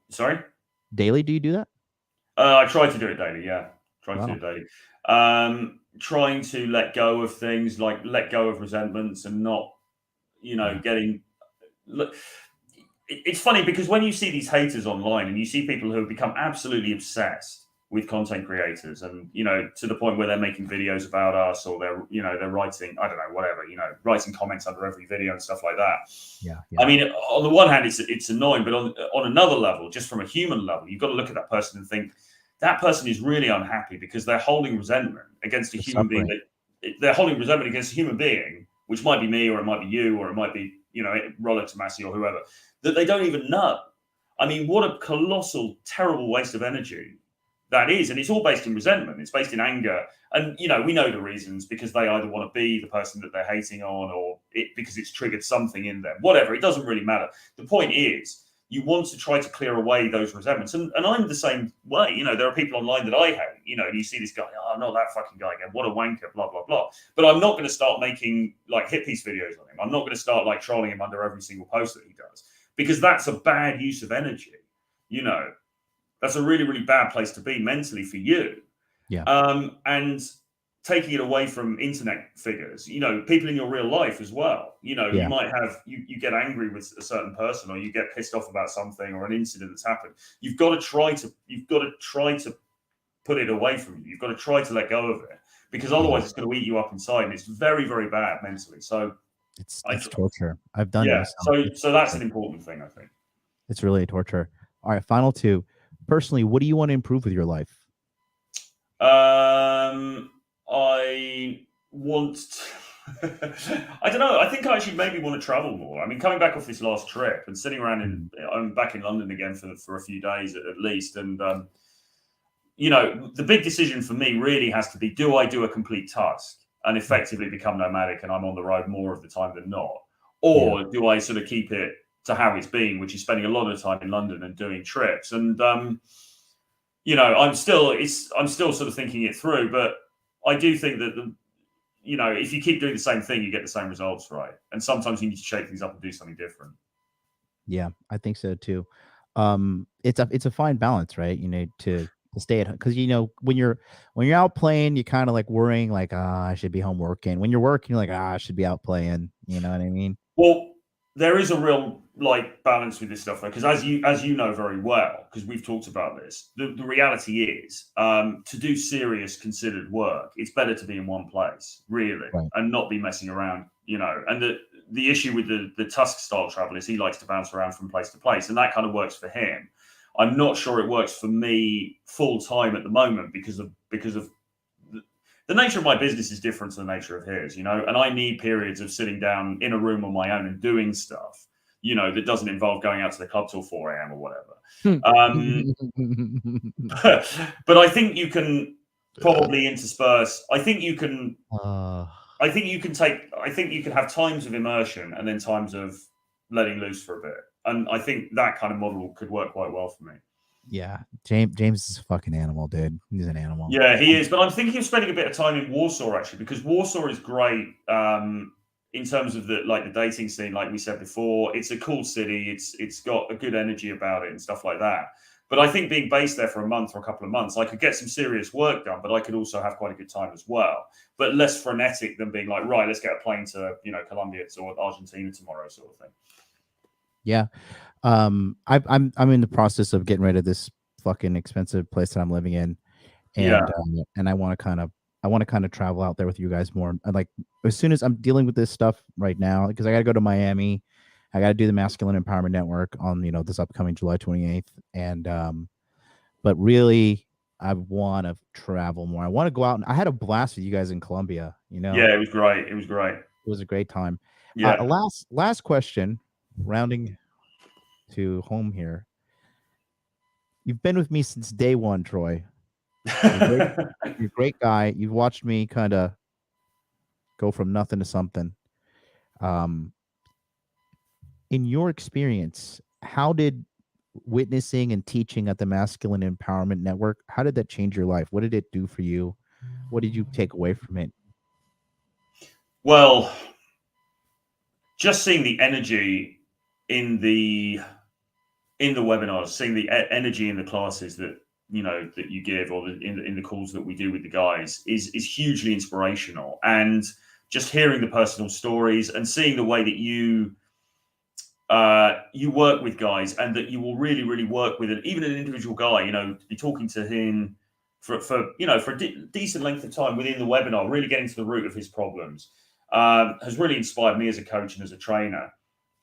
Sorry? Daily, do you do that? I try to do it daily, yeah. Try to Wow. do it daily. Trying to let go of things, like let go of resentments and not, getting... Look, it's funny because when you see these haters online and you see people who have become absolutely obsessed with content creators and, to the point where they're making videos about us or they're writing, I don't know, whatever, writing comments under every video and stuff like that. Yeah. I mean, on the one hand, it's annoying, but on another level, just from a human level, you've got to look at that person and think that person is really unhappy because they're holding resentment against a human being. They're holding resentment against a human being, which might be me or it might be you or it might be, Rollo Tomasi or whoever, that they don't even know. I mean, what a colossal, terrible waste of energy that is. And it's all based in resentment. It's based in anger. And, we know the reasons, because they either want to be the person that they're hating on or because it's triggered something in them. Whatever, it doesn't really matter. The point is, you want to try to clear away those resentments. And I'm the same way. There are people online that I hate, and you see this guy, I'm not that fucking guy again. What a wanker, blah, blah, blah. But I'm not going to start making like hit piece videos on him. I'm not going to start like trolling him under every single post that he does, because that's a bad use of energy. That's a really, really bad place to be mentally for you. Yeah. And taking it away from internet figures, people in your real life as well. You might have, you get angry with a certain person or you get pissed off about something or an incident that's happened. You've got to try to put it away from you. You've got to try to let go of it, because otherwise it's going to eat you up inside and it's very, very bad mentally. So it's torture. I've done this. So that's an important thing, I think. It's really a torture. All right, final two. Personally, what do you want to improve with your life? I want I don't know. I think I actually maybe want to travel more. I mean, coming back off this last trip and sitting around I'm back in London again for a few days at least. And, the big decision for me really has to be, do I do a complete task and effectively become nomadic and I'm on the road more of the time than not? Or do I sort of keep it to how it's been, which is spending a lot of time in London and doing trips? And, I'm still sort of thinking it through, but I do think that if you keep doing the same thing, you get the same results, right? And sometimes you need to shake things up and do something different. Yeah, I think so too. It's a fine balance, right? To stay at home, because when you're out playing, you kind of like worrying like, I should be home working. When you're working, you're like, I should be out playing. You know what I mean? Well, there is a real balance with this stuff, though, because as you know very well, because we've talked about this, the reality is, to do serious considered work, it's better to be in one place, really, right, and not be messing around, and the issue with the Tusk style travel is he likes to bounce around from place to place, and that kind of works for him. I'm not sure it works for me full time at the moment because of the nature of my business is different to the nature of his, and I need periods of sitting down in a room on my own and doing stuff, that doesn't involve going out to the club till 4 a.m. or whatever. But I think you can probably intersperse. I think you can have times of immersion and then times of letting loose for a bit. And I think that kind of model could work quite well for me. Yeah, James is a fucking animal, dude. He's an animal. Yeah, he is. But I'm thinking of spending a bit of time in Warsaw, actually, because Warsaw is great in terms of the dating scene. Like we said before, it's a cool city. It's got a good energy about it and stuff like that. But I think being based there for a month or a couple of months, I could get some serious work done, but I could also have quite a good time as well. But less frenetic than being like, right, let's get a plane to, you know, Colombia or Argentina tomorrow, sort of thing. Yeah. I'm in the process of getting rid of this fucking expensive place that I'm living in, and I want to kind of travel out there with you guys more. And like as soon as I'm dealing with this stuff right now, because I got to go to Miami, I got to do the Masculine Empowerment Network on this upcoming July 28th, and but really I want to travel more. I want to go out, and I had a blast with you guys in Colombia. Yeah, it was great. It was great. It was a great time. Yeah. Last question, rounding to home here. You've been with me since day one, Troy. You're a great guy. You've watched me kind of go from nothing to something. In your experience, how did witnessing and teaching at the Masculine Empowerment Network, how did that change your life? What did it do for you? What did you take away from it? Well, just seeing the energy in the webinars, seeing the energy in the classes that that you give, or in the calls that we do with the guys, is hugely inspirational. And just hearing the personal stories and seeing the way that you work with guys, and that you will really work with even an individual guy, to be talking to him for a decent length of time within the webinar, really getting to the root of his problems, has really inspired me as a coach and as a trainer.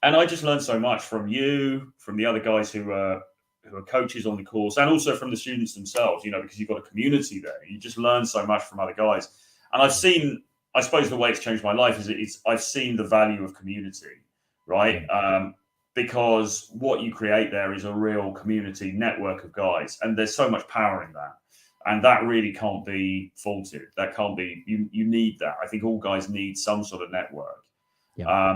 And I just learned so much from you, from the other guys who are coaches on the course, and also from the students themselves, because you've got a community there. You just learn so much from other guys. And I've seen, I suppose the way it's changed my life is I've seen the value of community, right? Because what you create there is a real community network of guys, and there's so much power in that. And that really can't be faulted. That can't be, you need that. I think all guys need some sort of network. Yeah.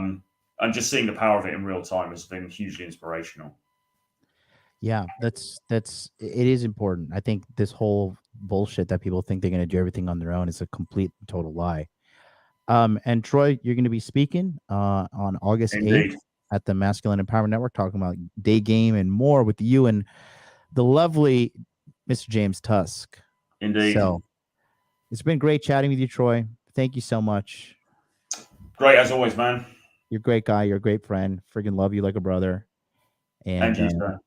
And just seeing the power of it in real time has been hugely inspirational. Yeah, it is important. I think this whole bullshit that people think they're going to do everything on their own is a complete and total lie. And Troy, you're going to be speaking on August 8th at the Masculine Empowerment Network, talking about day game and more with you and the lovely Mr. James Tusk. Indeed. So it's been great chatting with you, Troy. Thank you so much. Great as always, man. You're a great guy. You're a great friend. Friggin' love you like a brother. And you, sir.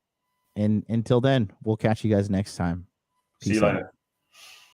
And until then, we'll catch you guys next time. See you later.